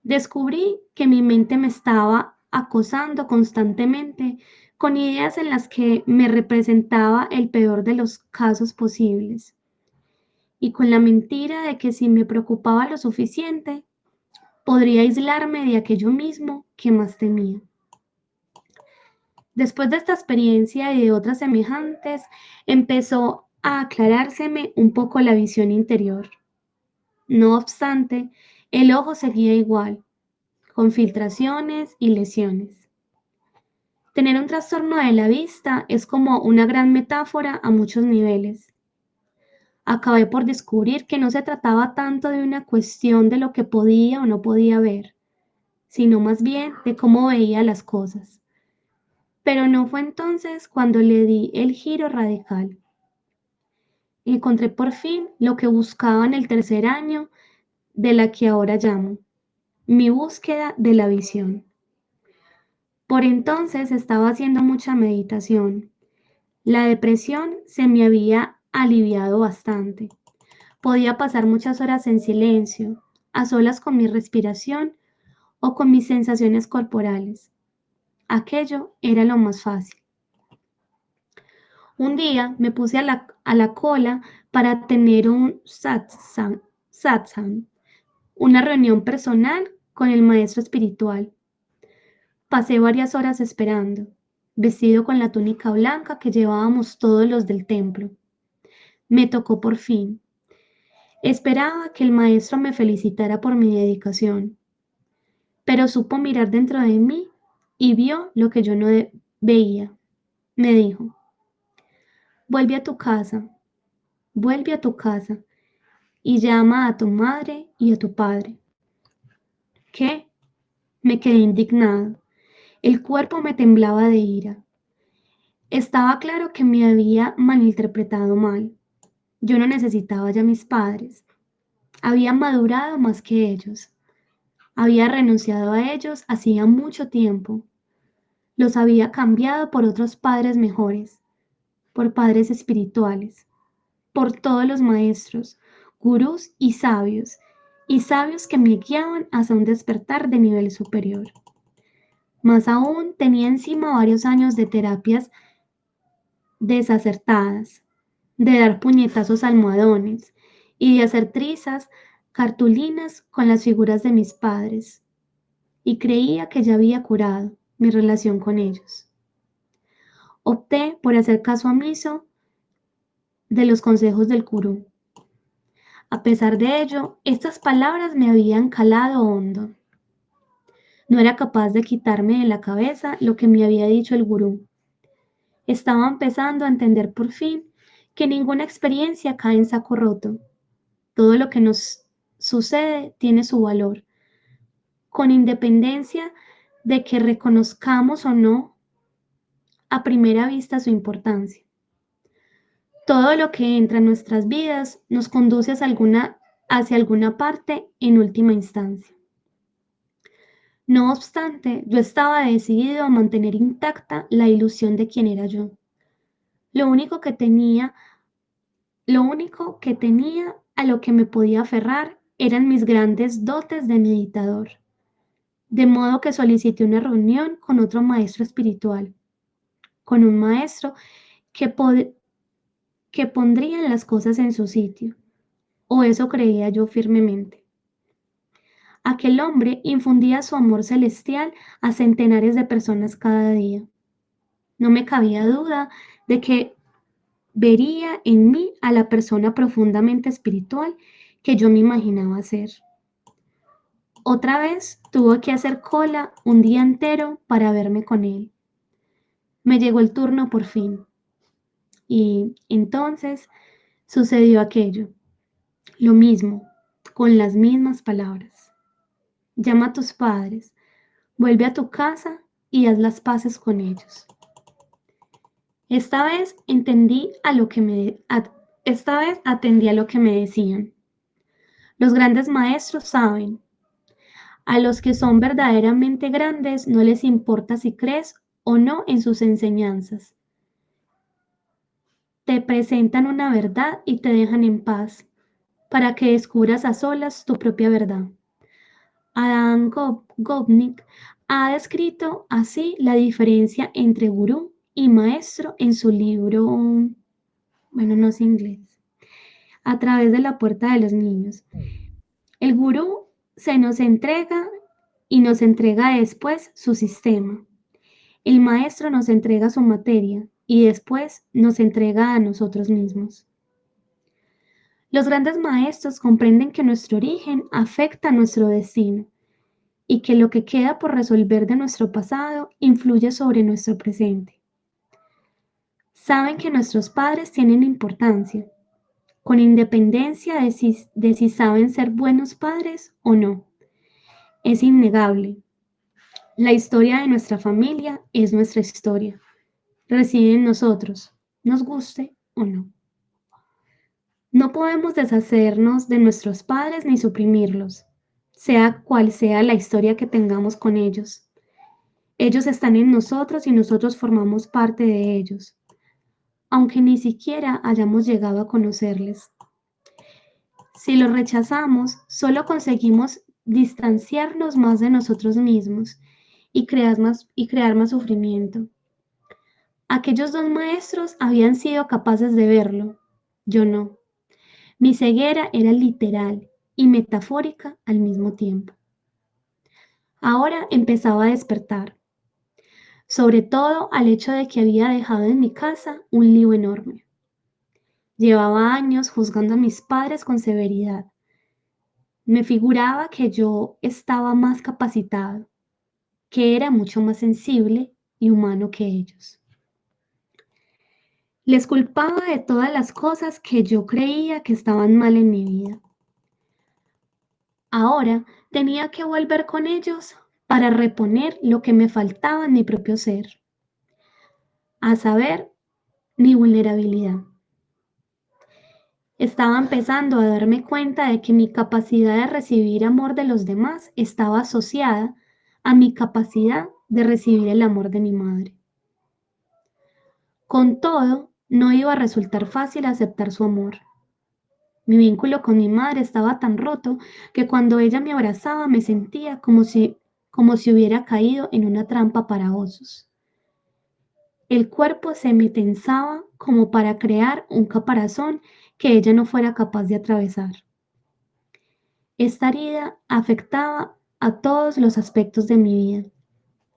S5: Descubrí que mi mente me estaba acosando constantemente con ideas en las que me representaba el peor de los casos posibles y con la mentira de que si me preocupaba lo suficiente, podría aislarme de aquello mismo que más temía. Después de esta experiencia y de otras semejantes, empezó a aclarárseme un poco la visión interior. No obstante, el ojo seguía igual, con filtraciones y lesiones. Tener un trastorno de la vista es como una gran metáfora a muchos niveles. Acabé por descubrir que no se trataba tanto de una cuestión de lo que podía o no podía ver, sino más bien de cómo veía las cosas. Pero no fue entonces cuando le di el giro radical. Encontré por fin lo que buscaba en el tercer año de la que ahora llamo mi búsqueda de la visión. Por entonces estaba haciendo mucha meditación. La depresión se me había aliviado bastante. Podía pasar muchas horas en silencio, a solas con mi respiración o con mis sensaciones corporales. Aquello era lo más fácil. Un día me puse a la cola para tener un satsang, una reunión personal con el maestro espiritual. Pasé varias horas esperando, vestido con la túnica blanca que llevábamos todos los del templo. Me tocó por fin. Esperaba que el maestro me felicitara por mi dedicación, pero supo mirar dentro de mí y vio lo que yo no veía. Me dijo, vuelve a tu casa, vuelve a tu casa y llama a tu madre y a tu padre. ¿Qué? Me quedé indignado. El cuerpo me temblaba de ira. Estaba claro que me había malinterpretado mal. Yo no necesitaba ya mis padres. Había madurado más que ellos. Había renunciado a ellos hacía mucho tiempo. Los había cambiado por otros padres mejores, por padres espirituales, por todos los maestros, gurús y sabios que me guiaban hacia un despertar de nivel superior. Más aún, tenía encima varios años de terapias desacertadas, de dar puñetazos a almohadones y de hacer trizas, cartulinas con las figuras de mis padres, y creía que ya había curado mi relación con ellos. Opté por hacer caso omiso de los consejos del gurú. A pesar de ello, estas palabras me habían calado hondo. No era capaz de quitarme de la cabeza lo que me había dicho el gurú. Estaba empezando a entender por fin que ninguna experiencia cae en saco roto. Todo lo que nos sucede tiene su valor, con independencia de que reconozcamos o no a primera vista su importancia. Todo lo que entra en nuestras vidas nos conduce hacia alguna parte en última instancia. No obstante, yo estaba decidido a mantener intacta la ilusión de quién era yo. Lo único que tenía a lo que me podía aferrar eran mis grandes dotes de meditador. De modo que solicité una reunión con otro maestro espiritual, con un maestro que, que pondría las cosas en su sitio, o eso creía yo firmemente. Aquel hombre infundía su amor celestial a centenares de personas cada día. No me cabía duda de que vería en mí a la persona profundamente espiritual que yo me imaginaba ser. Otra vez tuve que hacer cola un día entero para verme con él. Me llegó el turno por fin. Y entonces sucedió aquello, lo mismo, con las mismas palabras. Llama a tus padres, vuelve a tu casa y haz las paces con ellos. Esta vez atendí a lo que me decían. Los grandes maestros saben, a los que son verdaderamente grandes no les importa si crees o no en sus enseñanzas. Te presentan una verdad y te dejan en paz, para que descubras a solas tu propia verdad. Adam Gopnik ha descrito así la diferencia entre gurú y maestro en su libro, bueno, no sé inglés, A través de la puerta de los niños. El gurú se nos entrega y nos entrega después su sistema. El maestro nos entrega su materia y después nos entrega a nosotros mismos. Los grandes maestros comprenden que nuestro origen afecta nuestro destino y que lo que queda por resolver de nuestro pasado influye sobre nuestro presente. Saben que nuestros padres tienen importancia, con independencia de si saben ser buenos padres o no. Es innegable. La historia de nuestra familia es nuestra historia. Reside en nosotros, nos guste o no. No podemos deshacernos de nuestros padres ni suprimirlos, sea cual sea la historia que tengamos con ellos. Ellos están en nosotros y nosotros formamos parte de ellos, aunque ni siquiera hayamos llegado a conocerles. Si los rechazamos, solo conseguimos distanciarnos más de nosotros mismos y crear más sufrimiento. Aquellos dos maestros habían sido capaces de verlo, yo no. Mi ceguera era literal y metafórica al mismo tiempo. Ahora empezaba a despertar, sobre todo al hecho de que había dejado en mi casa un lío enorme. Llevaba años juzgando a mis padres con severidad. Me figuraba que yo estaba más capacitado, que era mucho más sensible y humano que ellos. Les culpaba de todas las cosas que yo creía que estaban mal en mi vida. Ahora tenía que volver con ellos para reponer lo que me faltaba en mi propio ser, a saber, mi vulnerabilidad. Estaba empezando a darme cuenta de que mi capacidad de recibir amor de los demás estaba asociada a mi capacidad de recibir el amor de mi madre. Con todo, no iba a resultar fácil aceptar su amor. Mi vínculo con mi madre estaba tan roto que cuando ella me abrazaba me sentía como si hubiera caído en una trampa para osos. El cuerpo se me tensaba como para crear un caparazón que ella no fuera capaz de atravesar. Esta herida afectaba a todos los aspectos de mi vida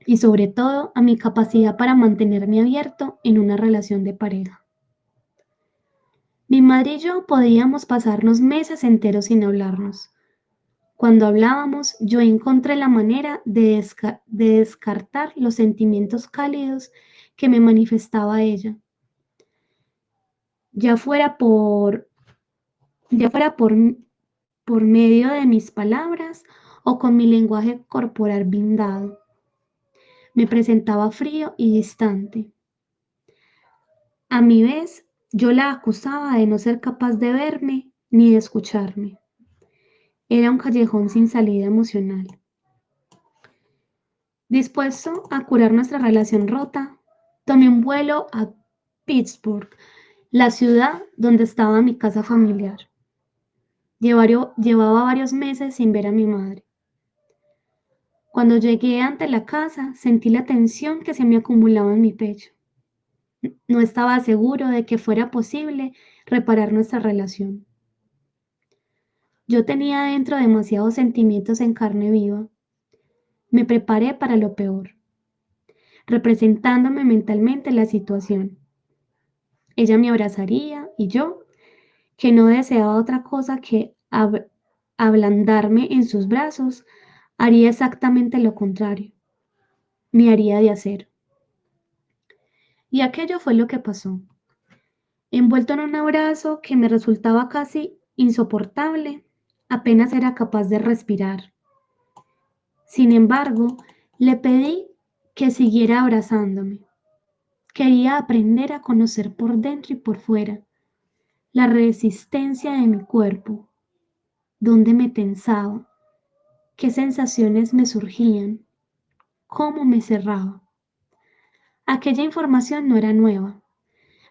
S5: y sobre todo a mi capacidad para mantenerme abierto en una relación de pareja. Mi madre y yo podíamos pasarnos meses enteros sin hablarnos. Cuando hablábamos, yo encontré la manera de descartar los sentimientos cálidos que me manifestaba ella, ya fuera por, ya fuera por medio de mis palabras o con mi lenguaje corporal blindado. Me presentaba frío y distante. A mi vez, yo la acusaba de no ser capaz de verme ni de escucharme. Era un callejón sin salida emocional. Dispuesto a curar nuestra relación rota, tomé un vuelo a Pittsburgh, la ciudad donde estaba mi casa familiar. Llevaba varios meses sin ver a mi madre. Cuando llegué ante la casa, sentí la tensión que se me acumulaba en mi pecho. No estaba seguro de que fuera posible reparar nuestra relación. Yo tenía dentro demasiados sentimientos en carne viva. Me preparé para lo peor, representándome mentalmente la situación. Ella me abrazaría y yo, que no deseaba otra cosa que ablandarme en sus brazos, haría exactamente lo contrario. Me haría de acero. Y aquello fue lo que pasó. Envuelto en un abrazo que me resultaba casi insoportable, apenas era capaz de respirar. Sin embargo, le pedí que siguiera abrazándome. Quería aprender a conocer por dentro y por fuera la resistencia de mi cuerpo, dónde me tensaba, qué sensaciones me surgían, cómo me cerraba. Aquella información no era nueva.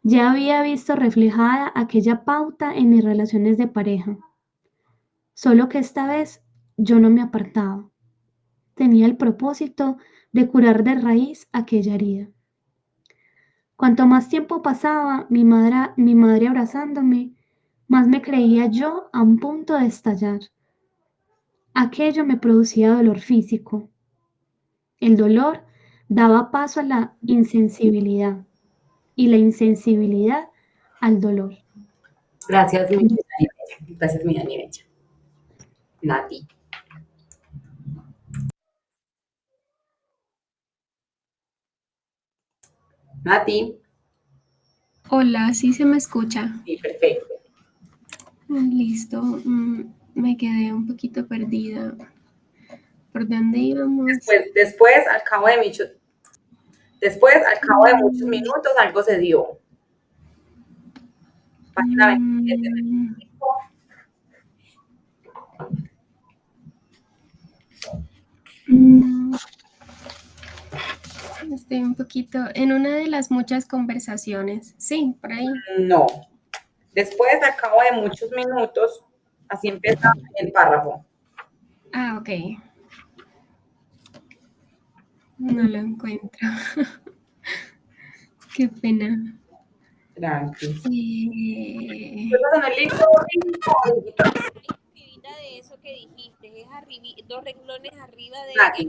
S5: Ya había visto reflejada aquella pauta en mis relaciones de pareja, solo que esta vez yo no me apartaba, tenía el propósito de curar de raíz aquella herida. Cuanto más tiempo pasaba mi madre abrazándome, más me creía yo a un punto de estallar. Aquello me producía dolor físico. El dolor daba paso a la insensibilidad y la insensibilidad al dolor.
S2: Gracias, mi Dani Bella. Gracias, mi Dani Bella. Nati. Nati.
S7: Hola, sí se me escucha.
S2: Sí, perfecto.
S7: Listo. Me quedé un poquito perdida. ¿Por dónde íbamos?
S2: Después, al cabo de muchos minutos, algo se dio. Página 27.
S7: Estoy un poquito en una de las muchas conversaciones. Sí, por ahí.
S2: No. Después, al cabo de muchos minutos, así empieza el párrafo.
S7: Ah, ok. No lo encuentro. Qué pena.
S2: Tranquilo.
S7: Eh,
S2: ¿Qué pasa en el libro?
S3: De eso que dijiste, es dos renglones arriba de
S2: Nati.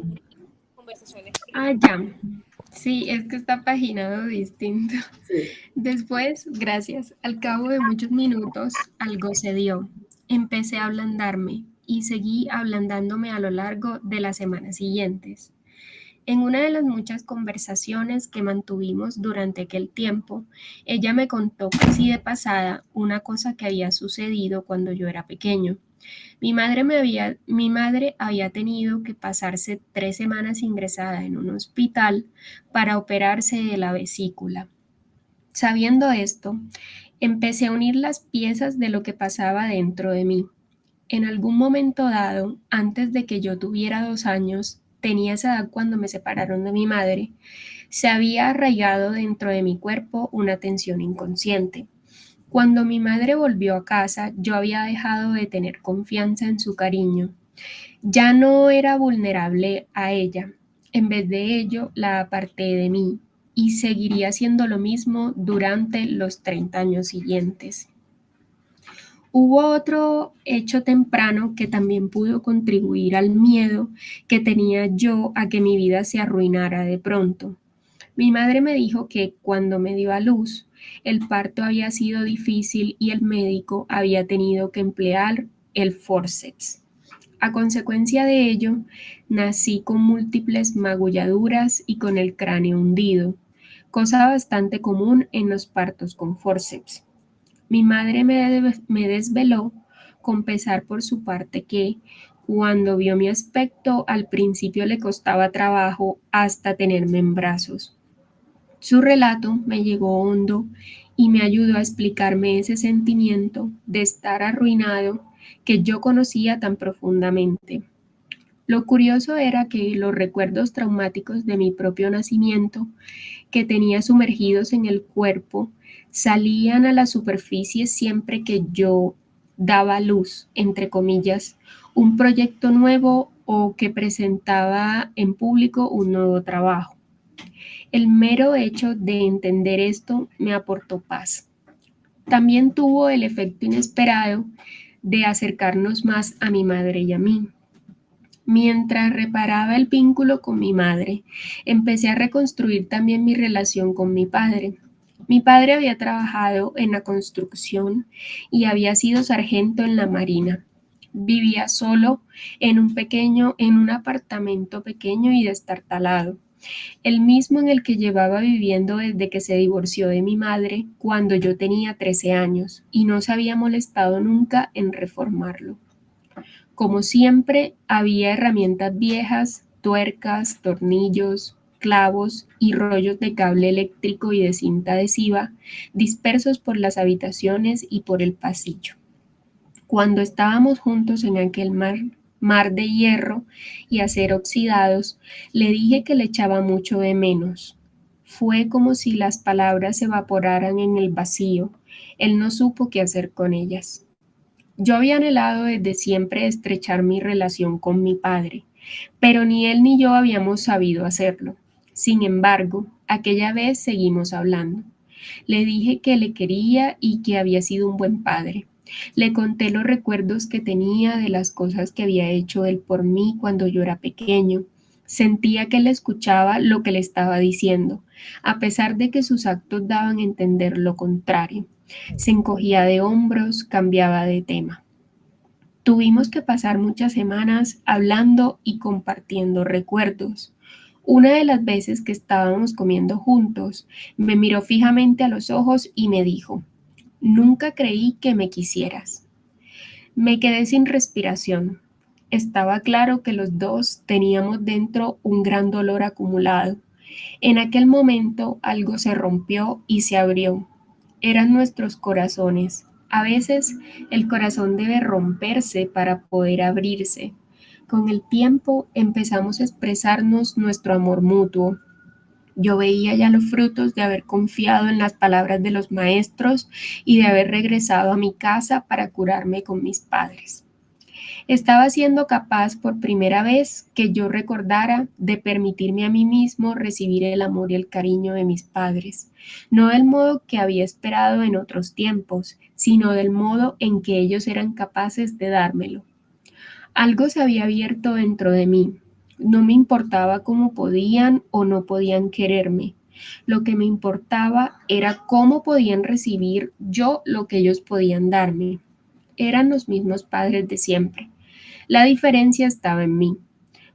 S3: conversaciones.
S7: ya. Sí, es que está paginado distinto.
S2: Sí.
S7: Después, gracias, al cabo de muchos minutos, algo se dio. Empecé a ablandarme y seguí ablandándome a lo largo de las semanas siguientes. En una de las muchas conversaciones que mantuvimos durante aquel tiempo, ella me contó casi de pasada una cosa que había sucedido cuando yo era pequeño. Mi madre había tenido que pasarse 3 semanas ingresada en un hospital para operarse de la vesícula. Sabiendo esto, empecé a unir las piezas de lo que pasaba dentro de mí. En algún momento dado, antes de que yo tuviera 2 años, tenía esa edad cuando me separaron de mi madre, se había arraigado dentro de mi cuerpo una tensión inconsciente. Cuando mi madre volvió a casa, yo había dejado de tener confianza en su cariño. Ya no era vulnerable a ella. En vez de ello, la aparté de mí y seguiría haciendo lo mismo durante los 30 años siguientes. Hubo otro hecho temprano que también pudo contribuir al miedo que tenía yo a que mi vida se arruinara de pronto. Mi madre me dijo que cuando me dio a luz, el parto había sido difícil y el médico había tenido que emplear el forceps. A consecuencia de ello, nací con múltiples magulladuras y con el cráneo hundido, cosa bastante común en los partos con forceps. Mi madre me desveló con pesar por su parte que, cuando vio mi aspecto, al principio le costaba trabajo hasta tenerme en brazos. Su relato me llegó hondo y me ayudó a explicarme ese sentimiento de estar arruinado que yo conocía tan profundamente. Lo curioso era que los recuerdos traumáticos de mi propio nacimiento, que tenía sumergidos en el cuerpo, salían a la superficie siempre que yo daba luz, entre comillas, un proyecto nuevo o que presentaba en público un nuevo trabajo. El mero hecho de entender esto me aportó paz. También tuvo el efecto inesperado de acercarnos más a mi madre y a mí. Mientras reparaba el vínculo con mi madre, empecé a reconstruir también mi relación con mi padre. Mi padre había trabajado en la construcción y había sido sargento en la marina. Vivía solo en un apartamento pequeño y destartalado, el mismo en el que llevaba viviendo desde que se divorció de mi madre cuando yo tenía 13 años y no se había molestado nunca en reformarlo. Como siempre, había herramientas viejas, tuercas, tornillos, clavos y rollos de cable eléctrico y de cinta adhesiva dispersos por las habitaciones y por el pasillo. Cuando estábamos juntos en aquel mar de hierro y acero oxidados, le dije que le echaba mucho de menos. Fue como si las palabras se evaporaran en el vacío. Él no supo qué hacer con ellas. Yo había anhelado desde siempre estrechar mi relación con mi padre, pero ni él ni yo habíamos sabido hacerlo. Sin embargo, aquella vez seguimos hablando. Le dije que le quería y que había sido un buen padre. Le conté los recuerdos que tenía de las cosas que había hecho él por mí cuando yo era pequeño. Sentía que él escuchaba lo que le estaba diciendo, a pesar de que sus actos daban a entender lo contrario. Se encogía de hombros, cambiaba de tema. Tuvimos que pasar muchas semanas hablando y compartiendo recuerdos. Una de las veces que estábamos comiendo juntos, me miró fijamente a los ojos y me dijo: "Nunca creí que me quisieras". Me quedé sin respiración. Estaba claro que los dos teníamos dentro un gran dolor acumulado. En aquel momento algo se rompió y se abrió. Eran nuestros corazones. A veces el corazón debe romperse para poder abrirse. Con el tiempo empezamos a expresarnos nuestro amor mutuo. Yo veía ya los frutos de haber confiado en las palabras de los maestros y de haber regresado a mi casa para curarme con mis padres. Estaba siendo capaz por primera vez que yo recordara de permitirme a mí mismo recibir el amor y el cariño de mis padres, no del modo que había esperado en otros tiempos, sino del modo en que ellos eran capaces de dármelo. Algo se había abierto dentro de mí. No me importaba cómo podían o no podían quererme. Lo que me importaba era cómo podían recibir yo lo que ellos podían darme. Eran los mismos padres de siempre. La diferencia estaba en mí.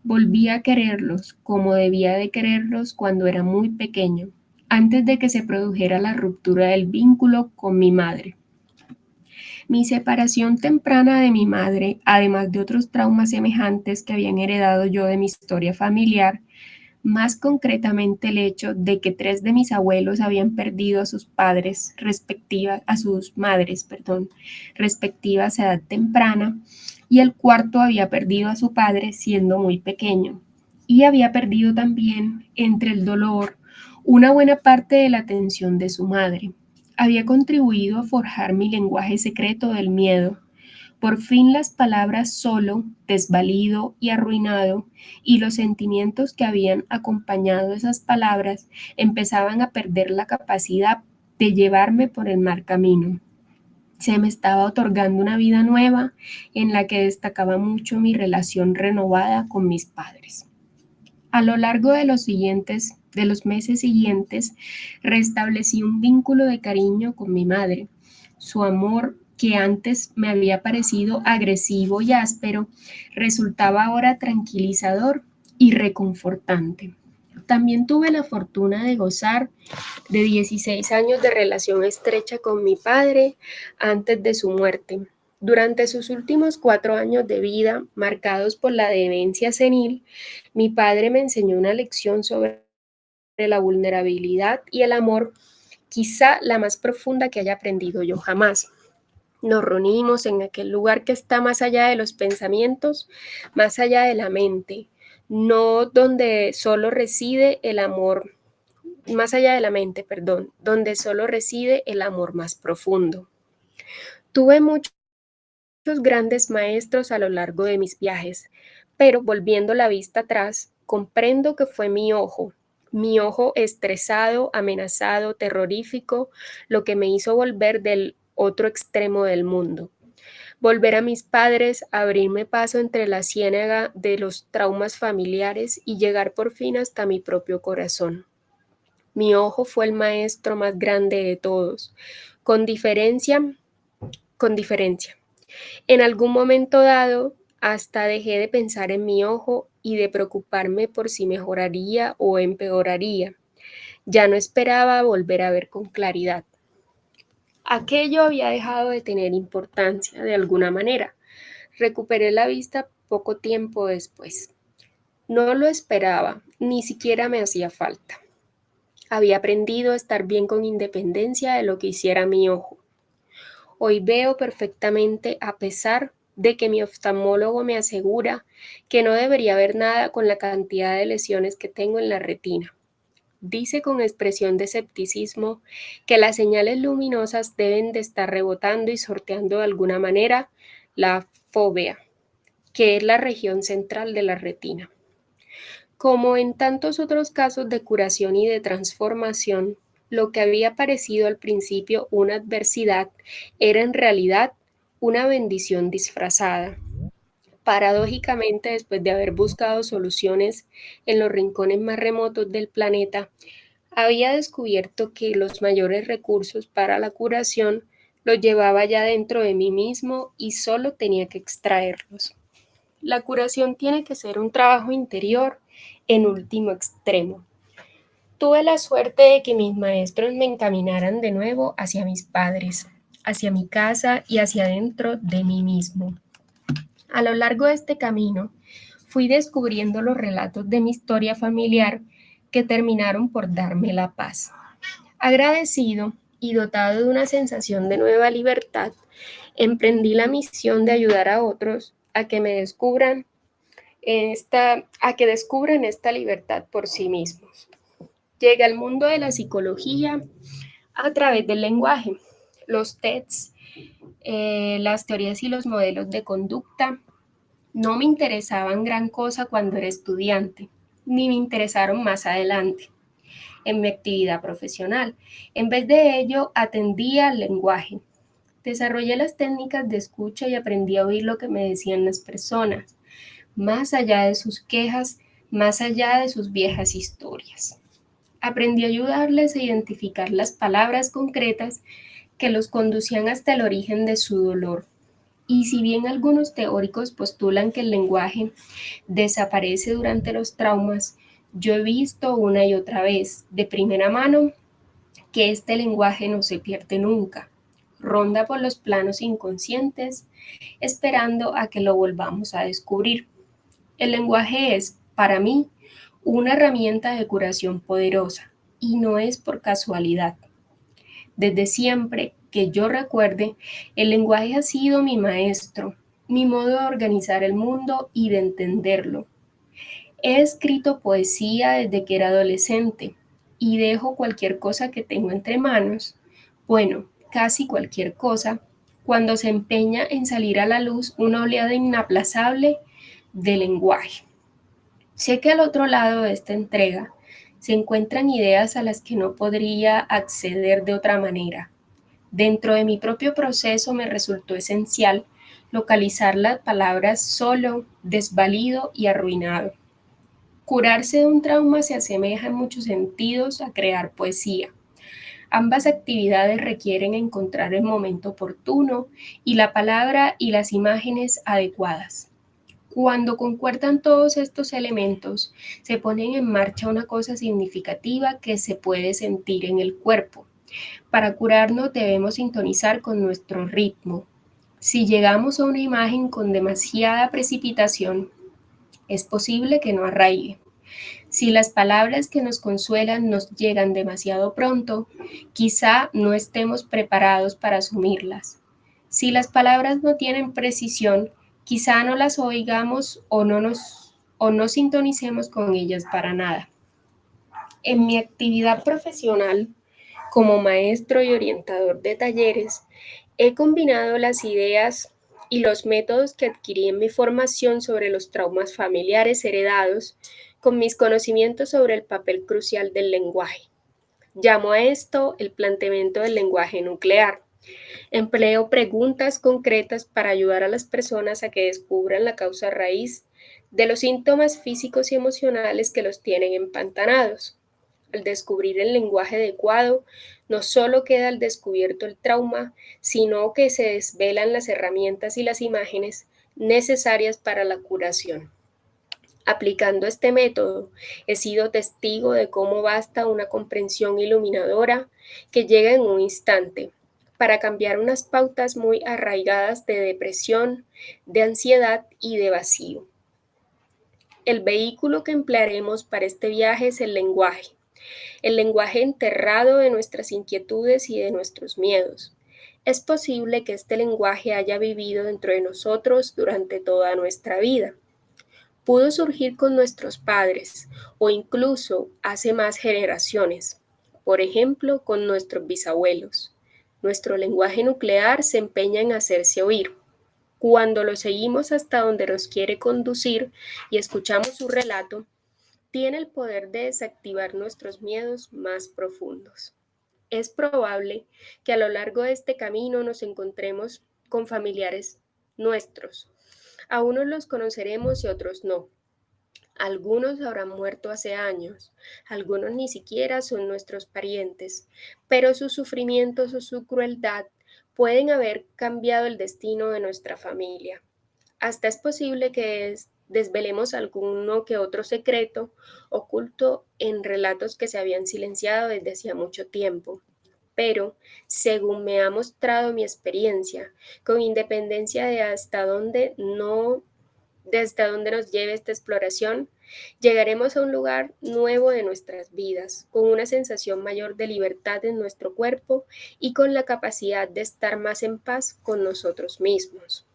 S7: Volví a quererlos como debía de quererlos cuando era muy pequeño, antes de que se produjera la ruptura del vínculo con mi madre. Mi separación temprana de mi madre, además de otros traumas semejantes que habían heredado yo de mi historia familiar, más concretamente el hecho de que 3 de mis abuelos habían perdido a sus padres a sus madres, respectivas a edad temprana, y el cuarto había perdido a su padre siendo muy pequeño. Y había perdido también, entre el dolor, una buena parte de la atención de su madre. Había contribuido a forjar mi lenguaje secreto del miedo. Por fin las palabras solo, desvalido y arruinado, y los sentimientos que habían acompañado esas palabras empezaban a perder la capacidad de llevarme por el mal camino. Se me estaba otorgando una vida nueva en la que destacaba mucho mi relación renovada con mis padres. A lo largo de los meses siguientes, restablecí un vínculo de cariño con mi madre. Su amor, que antes me había parecido agresivo y áspero, resultaba ahora tranquilizador y reconfortante. También tuve la fortuna de gozar de 16 años de relación estrecha con mi padre antes de su muerte. Durante sus últimos 4 años de vida, marcados por la demencia senil, mi padre me enseñó una lección sobre la vulnerabilidad y el amor, quizá la más profunda que haya aprendido yo jamás. Nos reunimos en aquel lugar que está más allá de los pensamientos, más allá de la mente, no donde solo reside el amor, más allá de la mente, perdón, donde solo reside el amor más profundo. Tuve muchos grandes maestros a lo largo de mis viajes, pero volviendo la vista atrás, comprendo que fue mi ojo estresado, amenazado, terrorífico, lo que me hizo volver del otro extremo del mundo. Volver a mis padres, abrirme paso entre la ciénaga de los traumas familiares y llegar por fin hasta mi propio corazón. Mi ojo fue el maestro más grande de todos, con diferencia. En algún momento dado, hasta dejé de pensar en mi ojo y de preocuparme por si mejoraría o empeoraría. Ya no esperaba volver a ver con claridad. Aquello había dejado de tener importancia de alguna manera. Recuperé la vista poco tiempo después. No lo esperaba, ni siquiera me hacía falta. Había aprendido a estar bien con independencia de lo que hiciera mi ojo. Hoy veo perfectamente a pesar de que mi oftalmólogo me asegura que no debería haber nada con la cantidad de lesiones que tengo en la retina. Dice con expresión de escepticismo que las señales luminosas deben de estar rebotando y sorteando de alguna manera la fóvea. que es la región central de la retina. Como en tantos otros casos de curación y de transformación, lo que había parecido al principio una adversidad era en realidad una bendición disfrazada. Paradójicamente, después de haber buscado soluciones en los rincones más remotos del planeta, había descubierto que los mayores recursos para la curación los llevaba ya dentro de mí mismo y solo tenía que extraerlos. La curación tiene que ser un trabajo interior en último extremo. Tuve la suerte de que mis maestros me encaminaran de nuevo hacia mis padres, hacia mi casa y hacia dentro de mí mismo. A lo largo de este camino, fui descubriendo los relatos de mi historia familiar que terminaron por darme la paz. Agradecido y dotado de una sensación de nueva libertad, emprendí la misión de ayudar a otros a que descubran esta libertad por sí mismos. Llegué al mundo de la psicología a través del lenguaje, los TEDs, las teorías y los modelos de conducta. No me interesaban gran cosa cuando era estudiante, ni me interesaron más adelante en mi actividad profesional. En vez de ello, atendía al lenguaje. Desarrollé las técnicas de escucha y aprendí a oír lo que me decían las personas, más allá de sus quejas, más allá de sus viejas historias. Aprendí a ayudarles a identificar las palabras concretas que los conducían hasta el origen de su dolor. Y si bien algunos teóricos postulan que el lenguaje desaparece durante los traumas, yo he visto una y otra vez, de primera mano, que este lenguaje no se pierde nunca. Ronda por los planos inconscientes, esperando a que lo volvamos a descubrir. El lenguaje es, para mí, una herramienta de curación poderosa, y no es por casualidad. Desde siempre que yo recuerde, el lenguaje ha sido mi maestro, mi modo de organizar el mundo y de entenderlo. He escrito poesía desde que era adolescente y dejo cualquier cosa que tengo entre manos, bueno, casi cualquier cosa, cuando se empeña en salir a la luz una oleada inaplazable de lenguaje. Sé que al otro lado de esta entrega se encuentran ideas a las que no podría acceder de otra manera. Dentro de mi propio proceso me resultó esencial localizar las palabras solo, desvalido y arruinado. Curarse de un trauma se asemeja en muchos sentidos a crear poesía. Ambas actividades requieren encontrar el momento oportuno y la palabra y las imágenes adecuadas. Cuando concuerdan todos estos elementos, se pone en marcha una cosa significativa que se puede sentir en el cuerpo. Para curarnos debemos sintonizar con nuestro ritmo. Si llegamos a una imagen con demasiada precipitación, es posible que no arraigue. Si las palabras que nos consuelan nos llegan demasiado pronto, quizá no estemos preparados para asumirlas. Si las palabras no tienen precisión, quizá no las oigamos o no sintonicemos con ellas para nada. En mi actividad profesional, como maestro y orientador de talleres, he combinado las ideas y los métodos que adquirí en mi formación sobre los traumas familiares heredados con mis conocimientos sobre el papel crucial del lenguaje. Llamo a esto el planteamiento del lenguaje nuclear. Empleo preguntas concretas para ayudar a las personas a que descubran la causa raíz de los síntomas físicos y emocionales que los tienen empantanados. Al descubrir el lenguaje adecuado, no solo queda al descubierto el trauma, sino que se desvelan las herramientas y las imágenes necesarias para la curación. Aplicando este método, he sido testigo de cómo basta una comprensión iluminadora que llega en un instante para cambiar unas pautas muy arraigadas de depresión, de ansiedad y de vacío. El vehículo que emplearemos para este viaje es el lenguaje enterrado de nuestras inquietudes y de nuestros miedos. Es posible que este lenguaje haya vivido dentro de nosotros durante toda nuestra vida. Pudo surgir con nuestros padres o incluso hace más generaciones, por ejemplo, con nuestros bisabuelos. Nuestro lenguaje nuclear se empeña en hacerse oír. Cuando lo seguimos hasta donde nos quiere conducir y escuchamos su relato, tiene el poder de desactivar nuestros miedos más profundos. Es probable que a lo largo de este camino nos encontremos con familiares nuestros. A unos los conoceremos y otros no. Algunos habrán muerto hace años, algunos ni siquiera son nuestros parientes, pero sus sufrimientos o su crueldad pueden haber cambiado el destino de nuestra familia. Hasta es posible que desvelemos alguno que otro secreto oculto en relatos que se habían silenciado desde hacía mucho tiempo. Pero, según me ha mostrado mi experiencia, con independencia de hasta dónde nos lleve esta exploración, llegaremos a un lugar nuevo de nuestras vidas, con una sensación mayor de libertad en nuestro cuerpo y con la capacidad de estar más en paz con nosotros mismos.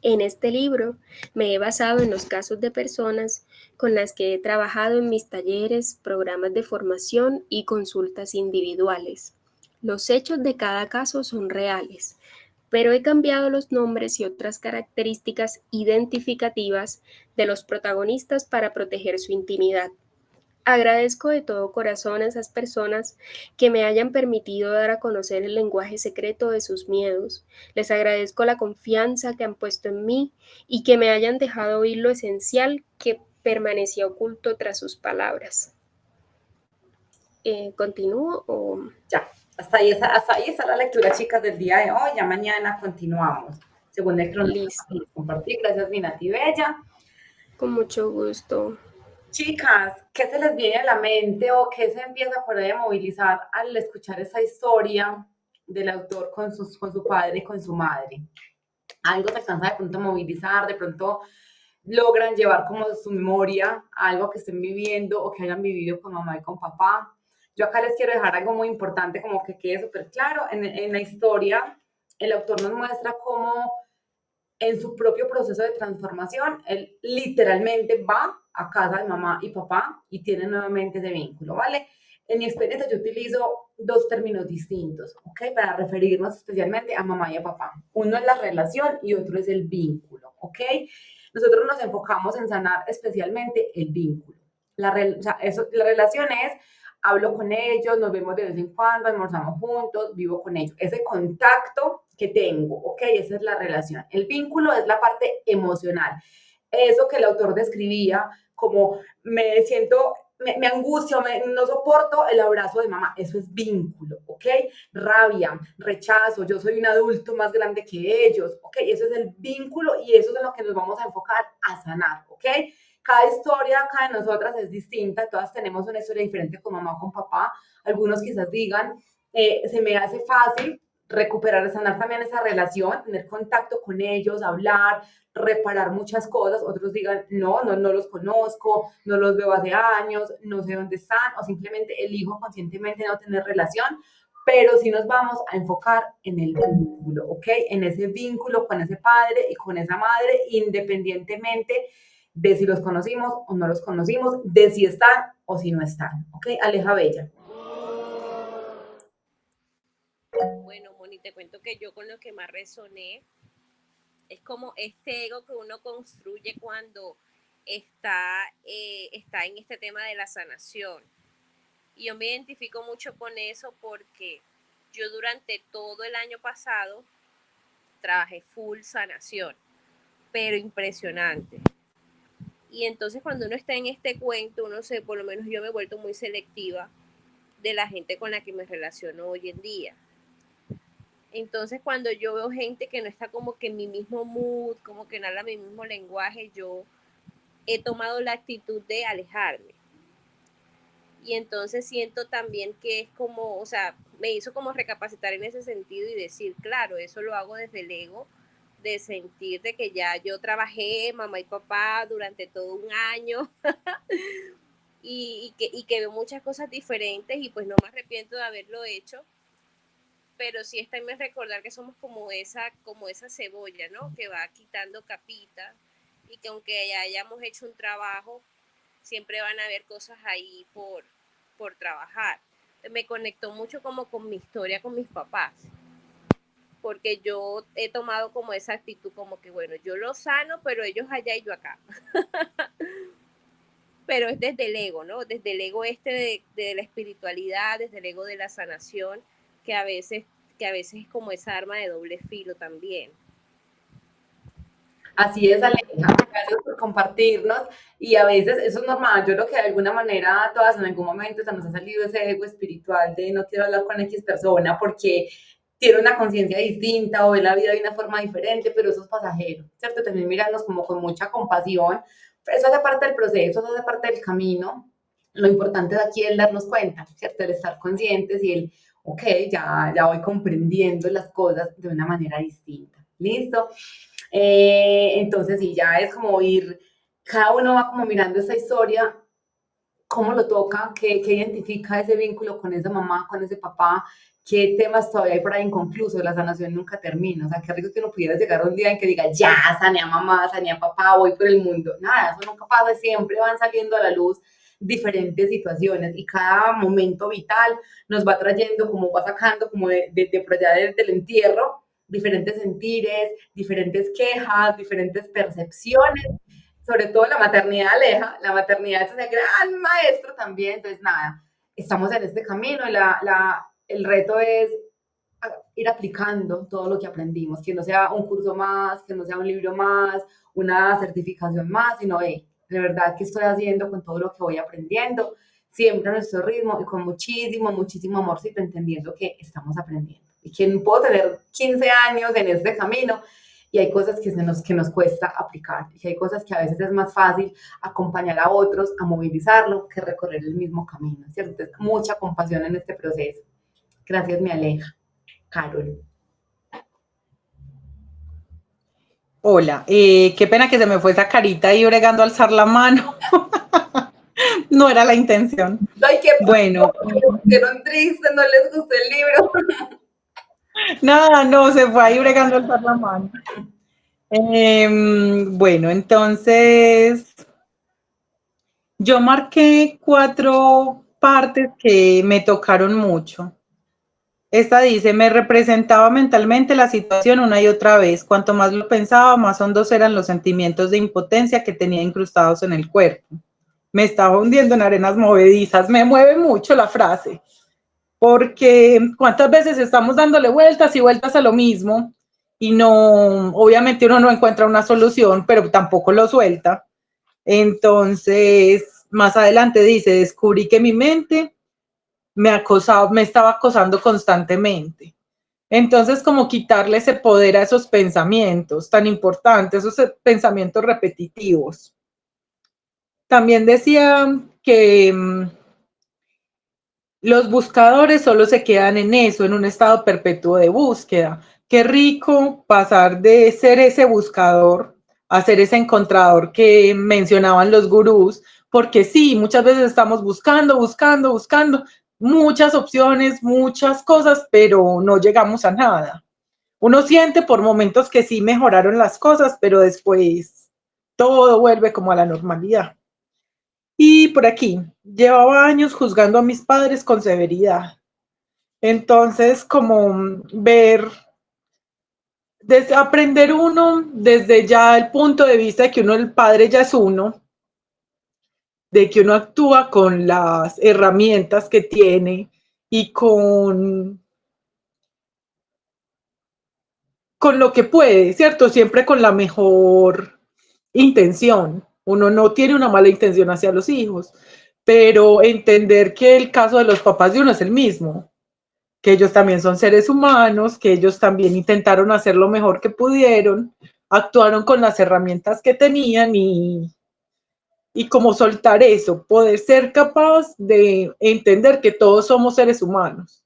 S7: En este libro me he basado en los casos de personas con las que he trabajado en mis talleres, programas de formación y consultas individuales. Los hechos de cada caso son reales, pero he cambiado los nombres y otras características identificativas de los protagonistas para proteger su intimidad. Agradezco de todo corazón a esas personas que me hayan permitido dar a conocer el lenguaje secreto de sus miedos. Les agradezco la confianza que han puesto en mí y que me hayan dejado oír lo esencial que permanecía oculto tras sus palabras. ¿Continúo o...?
S2: Ya, hasta ahí está la lectura, chicas, del día de hoy. Ya mañana continuamos. Según el cronograma que les compartí. Gracias, Minati Bella.
S7: Con mucho gusto.
S2: Chicas, ¿qué se les viene a la mente o qué se empieza por ahí a movilizar al escuchar esa historia del autor con su padre y con su madre? Algo se alcanza de pronto a movilizar, de pronto logran llevar como su memoria a algo que estén viviendo o que hayan vivido con mamá y con papá. Yo acá les quiero dejar algo muy importante, como que quede súper claro. En la historia, el autor nos muestra cómo en su propio proceso de transformación, él literalmente va a casa de mamá y papá y tiene nuevamente ese vínculo, ¿vale? En mi experiencia yo utilizo dos términos distintos, ¿ok? Para referirnos especialmente a mamá y a papá. Uno es la relación y otro es el vínculo, ¿ok? Nosotros nos enfocamos en sanar especialmente el vínculo. La relación es, hablo con ellos, nos vemos de vez en cuando, almorzamos juntos, vivo con ellos. Ese contacto que tengo, ¿ok? Esa es la relación. El vínculo es la parte emocional. Eso que el autor describía como me siento, me angustio, no soporto el abrazo de mamá. Eso es vínculo, ¿ok? Rabia, rechazo, yo soy un adulto más grande que ellos, ¿ok? Eso es el vínculo y eso es en lo que nos vamos a enfocar a sanar, ¿ok? Cada historia acá de nosotras es distinta, todas tenemos una historia diferente con mamá o con papá. Algunos quizás digan, se me hace fácil recuperar, sanar también esa relación, tener contacto con ellos, hablar, reparar muchas cosas. Otros digan, no los conozco, no los veo hace años, no sé dónde están, o simplemente elijo conscientemente no tener relación, pero sí nos vamos a enfocar en el vínculo, ¿ok? En ese vínculo con ese padre y con esa madre, independientemente de si los conocimos o no los conocimos, de si están o si no están, ¿ok? Aleja Bella.
S3: Bueno, Moni, te cuento que yo con lo que más resoné es como este ego que uno construye cuando está en este tema de la sanación. Y yo me identifico mucho con eso porque yo durante todo el año pasado trabajé full sanación, pero impresionante. Y entonces cuando uno está en este cuento, uno se, por lo menos yo me he vuelto muy selectiva de la gente con la que me relaciono hoy en día. Entonces cuando yo veo gente que no está como que en mi mismo mood, como que no habla mi mismo lenguaje, yo he tomado la actitud de alejarme. Y entonces siento también que es como, o sea, me hizo como recapacitar en ese sentido y decir, claro, eso lo hago desde el ego, de sentir de que ya yo trabajé mamá y papá durante todo un año y que veo muchas cosas diferentes y pues no me arrepiento de haberlo hecho, pero sí está en vez recordar que somos como esa cebolla, ¿no? Que va quitando capitas y que aunque ya hayamos hecho un trabajo, siempre van a haber cosas ahí por trabajar. Me conectó mucho como con mi historia con mis papás. porque yo he tomado como esa actitud, como que bueno, yo lo sano, pero ellos allá y yo acá. Pero es desde el ego, ¿no? Desde el ego de la espiritualidad, desde el ego de la sanación, que a veces es como esa arma de doble filo también.
S2: Así es, Aleja. Gracias por compartirnos. Y a veces eso es normal. Yo creo que de alguna manera todas en algún momento se nos ha salido ese ego espiritual de no quiero hablar con X persona porque tiene una conciencia distinta o ve la vida de una forma diferente, pero eso es pasajero, ¿cierto? También mirarnos como con mucha compasión. Eso hace parte del proceso, eso hace parte del camino. Lo importante de aquí es darnos cuenta, ¿cierto? El estar conscientes y el, ok, ya voy comprendiendo las cosas de una manera distinta. ¿Listo? Entonces, sí, ya es como ir, cada uno va como mirando esa historia, cómo lo toca, qué identifica ese vínculo con esa mamá, con ese papá, qué temas todavía hay por ahí inconclusos, la sanación nunca termina, o sea, qué rico que uno pudiera llegar un día en que diga, ya, sané a mamá, sané a papá, voy por el mundo, nada, eso nunca pasa, siempre van saliendo a la luz diferentes situaciones y cada momento vital nos va trayendo, como va sacando como de por allá del entierro, diferentes sentires, diferentes quejas, diferentes percepciones, sobre todo la maternidad aleja, la maternidad es ese gran maestro también, entonces nada, estamos en este camino y el reto es ir aplicando todo lo que aprendimos, que no sea un curso más, que no sea un libro más, una certificación más, sino de verdad qué estoy haciendo con todo lo que voy aprendiendo, siempre a nuestro ritmo y con muchísimo, muchísimo amorcito, entendiendo que estamos aprendiendo y que puedo tener 15 años en este camino y hay cosas que nos cuesta aplicar y que hay cosas que a veces es más fácil acompañar a otros a movilizarlo que recorrer el mismo camino, ¿cierto? Entonces, mucha compasión en este proceso. Gracias, mi Aleja. Carol.
S8: Hola, qué pena que se me fue esa carita ahí bregando a alzar la mano. No era la intención.
S2: Ay, qué
S8: Bueno,
S2: pasó, pusieron triste, no les gustó el libro.
S8: nada, no, se fue ahí bregando a alzar la mano. Bueno, entonces yo marqué 4 partes que me tocaron mucho. Esta dice, me representaba mentalmente la situación una y otra vez. Cuanto más lo pensaba, más hondos eran los sentimientos de impotencia que tenía incrustados en el cuerpo. Me estaba hundiendo en arenas movedizas. Me mueve mucho la frase, porque cuántas veces estamos dándole vueltas y vueltas a lo mismo y no, obviamente uno no encuentra una solución, pero tampoco lo suelta. Entonces, más adelante dice, descubrí que mi mente me estaba acosando constantemente. Entonces, como quitarle ese poder a esos pensamientos tan importantes, esos pensamientos repetitivos. También decía que los buscadores solo se quedan en eso, en un estado perpetuo de búsqueda. Qué rico pasar de ser ese buscador a ser ese encontrador que mencionaban los gurús, porque sí, muchas veces estamos buscando muchas opciones, muchas cosas, pero no llegamos a nada. Uno siente por momentos que sí mejoraron las cosas, pero después todo vuelve como a la normalidad. Y por aquí, llevaba años juzgando a mis padres con severidad. Entonces, como ver, aprender uno desde ya el punto de vista de que uno, el padre ya es uno, de que uno actúa con las herramientas que tiene y con lo que puede, ¿cierto? Siempre con la mejor intención. Uno no tiene una mala intención hacia los hijos, pero entender que el caso de los papás de uno es el mismo, que ellos también son seres humanos, que ellos también intentaron hacer lo mejor que pudieron, actuaron con las herramientas que tenían y como soltar eso, poder ser capaz de entender que todos somos seres humanos,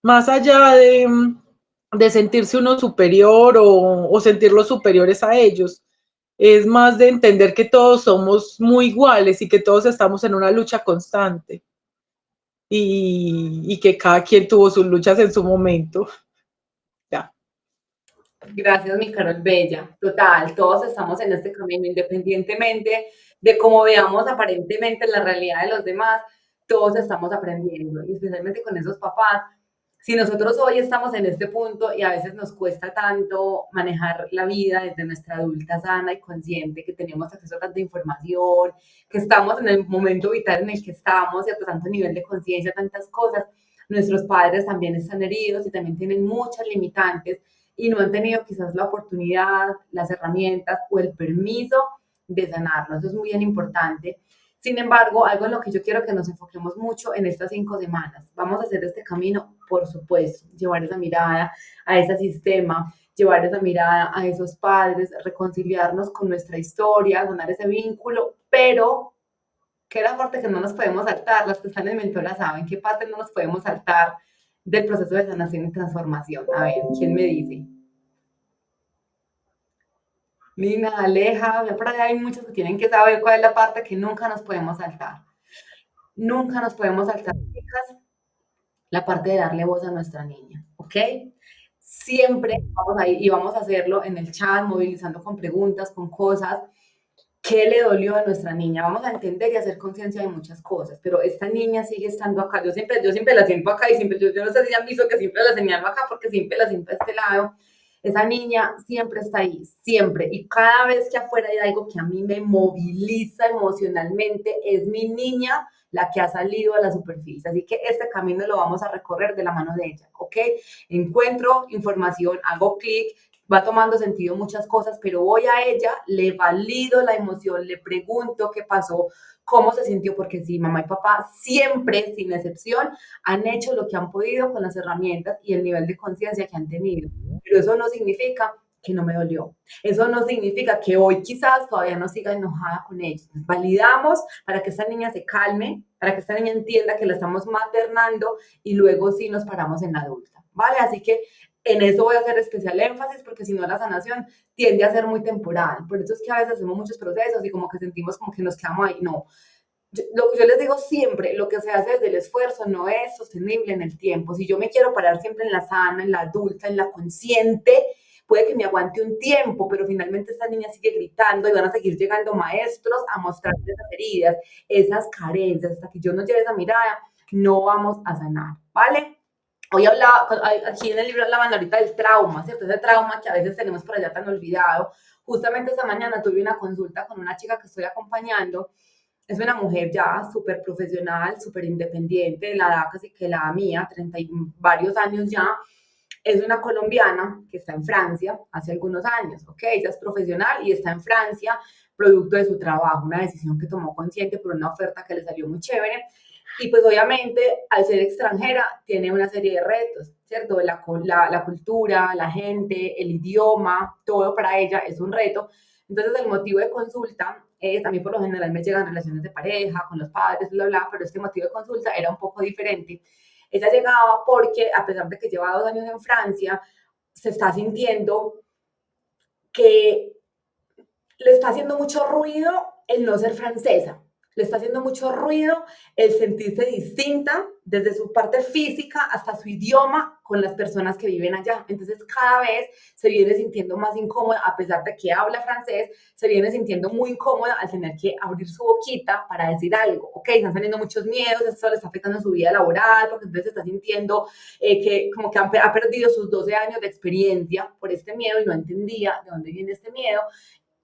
S8: más allá de sentirse uno superior o sentirlos superiores a ellos. Es más de entender que todos somos muy iguales y que todos estamos en una lucha constante y que cada quien tuvo sus luchas en su momento. Ya.
S2: Gracias, mi Carol Bella. Total, todos estamos en este camino, independientemente de cómo veamos aparentemente la realidad de los demás, todos estamos aprendiendo, y especialmente con esos papás. Si nosotros hoy estamos en este punto y a veces nos cuesta tanto manejar la vida desde nuestra adulta sana y consciente, que tenemos acceso a tanta información, que estamos en el momento vital en el que estamos y a tanto nivel de conciencia, tantas cosas, nuestros padres también están heridos y también tienen muchas limitantes y no han tenido quizás la oportunidad, las herramientas o el permiso de sanarlo. Eso es muy bien importante. Sin embargo, algo en lo que yo quiero que nos enfoquemos mucho en estas 5 semanas. Vamos a hacer este camino, por supuesto, llevar esa mirada a ese sistema, llevar esa mirada a esos padres, reconciliarnos con nuestra historia, sanar ese vínculo, pero ¿qué es la parte que no nos podemos saltar? Las que están en Mentora saben qué parte no nos podemos saltar del proceso de sanación y transformación. A ver, ¿quién me dice? Nina, Aleja, por allá hay muchos que tienen que saber cuál es la parte que nunca nos podemos saltar. Nunca nos podemos saltar, chicas, la parte de darle voz a nuestra niña, ¿ok? Siempre vamos a ir y vamos a hacerlo en el chat, movilizando con preguntas, con cosas. ¿Qué le dolió a nuestra niña? Vamos a entender y hacer conciencia de muchas cosas, pero esta niña sigue estando acá. Yo siempre la siento acá y siempre, yo no sé si han visto que siempre la señalo acá porque siempre la siento a este lado. Esa niña siempre está ahí, siempre. Y cada vez que afuera hay algo que a mí me moviliza emocionalmente, es mi niña la que ha salido a la superficie. Así que este camino lo vamos a recorrer de la mano de ella, ¿ok? Encuentro información, hago clic, va tomando sentido muchas cosas, pero voy a ella, le valido la emoción, le pregunto qué pasó, cómo se sintió, porque sí, mamá y papá siempre, sin excepción, han hecho lo que han podido con las herramientas y el nivel de conciencia que han tenido. Pero eso no significa que no me dolió. Eso no significa que hoy quizás todavía no siga enojada con ellos. Validamos para que esta niña se calme, para que esta niña entienda que la estamos maternando y luego sí nos paramos en la adulta, ¿vale? Así que en eso voy a hacer especial énfasis porque si no la sanación tiende a ser muy temporal. Por eso es que a veces hacemos muchos procesos y como que sentimos como que nos quedamos ahí. No, lo que yo les digo siempre, lo que se hace desde el esfuerzo no es sostenible en el tiempo. Si yo me quiero parar siempre en la sana, en la adulta, en la consciente, puede que me aguante un tiempo, pero finalmente esta niña sigue gritando y van a seguir llegando maestros a mostrarle esas heridas, esas carencias. Hasta que yo no lleve esa mirada, no vamos a sanar, ¿vale? Hoy hablaba, aquí en el libro hablaban ahorita del trauma, ¿cierto? Ese trauma que a veces tenemos por allá tan olvidado. Justamente esta mañana tuve una consulta con una chica que estoy acompañando. Es una mujer ya súper profesional, súper independiente, de la edad casi que la mía, 30 y varios años ya. Es una colombiana que está en Francia hace algunos años, ¿ok? Ella es profesional y está en Francia producto de su trabajo, una decisión que tomó consciente por una oferta que le salió muy chévere. Y pues obviamente al ser extranjera tiene una serie de retos, ¿cierto? La cultura, la gente, el idioma, todo para ella es un reto. Entonces el motivo de consulta es, a mí por lo general me llegan relaciones de pareja, con los padres, bla, bla, pero este motivo de consulta era un poco diferente. Ella llegaba porque a pesar de que lleva 2 años en Francia, se está sintiendo que le está haciendo mucho ruido el no ser francesa. Le está haciendo mucho ruido el sentirse distinta desde su parte física hasta su idioma con las personas que viven allá. Entonces cada vez se viene sintiendo más incómoda, a pesar de que habla francés, se viene sintiendo muy incómoda al tener que abrir su boquita para decir algo. Ok, están teniendo muchos miedos, esto le está afectando en su vida laboral, porque entonces está sintiendo que como que ha perdido sus 12 años de experiencia por este miedo y no entendía de dónde viene este miedo.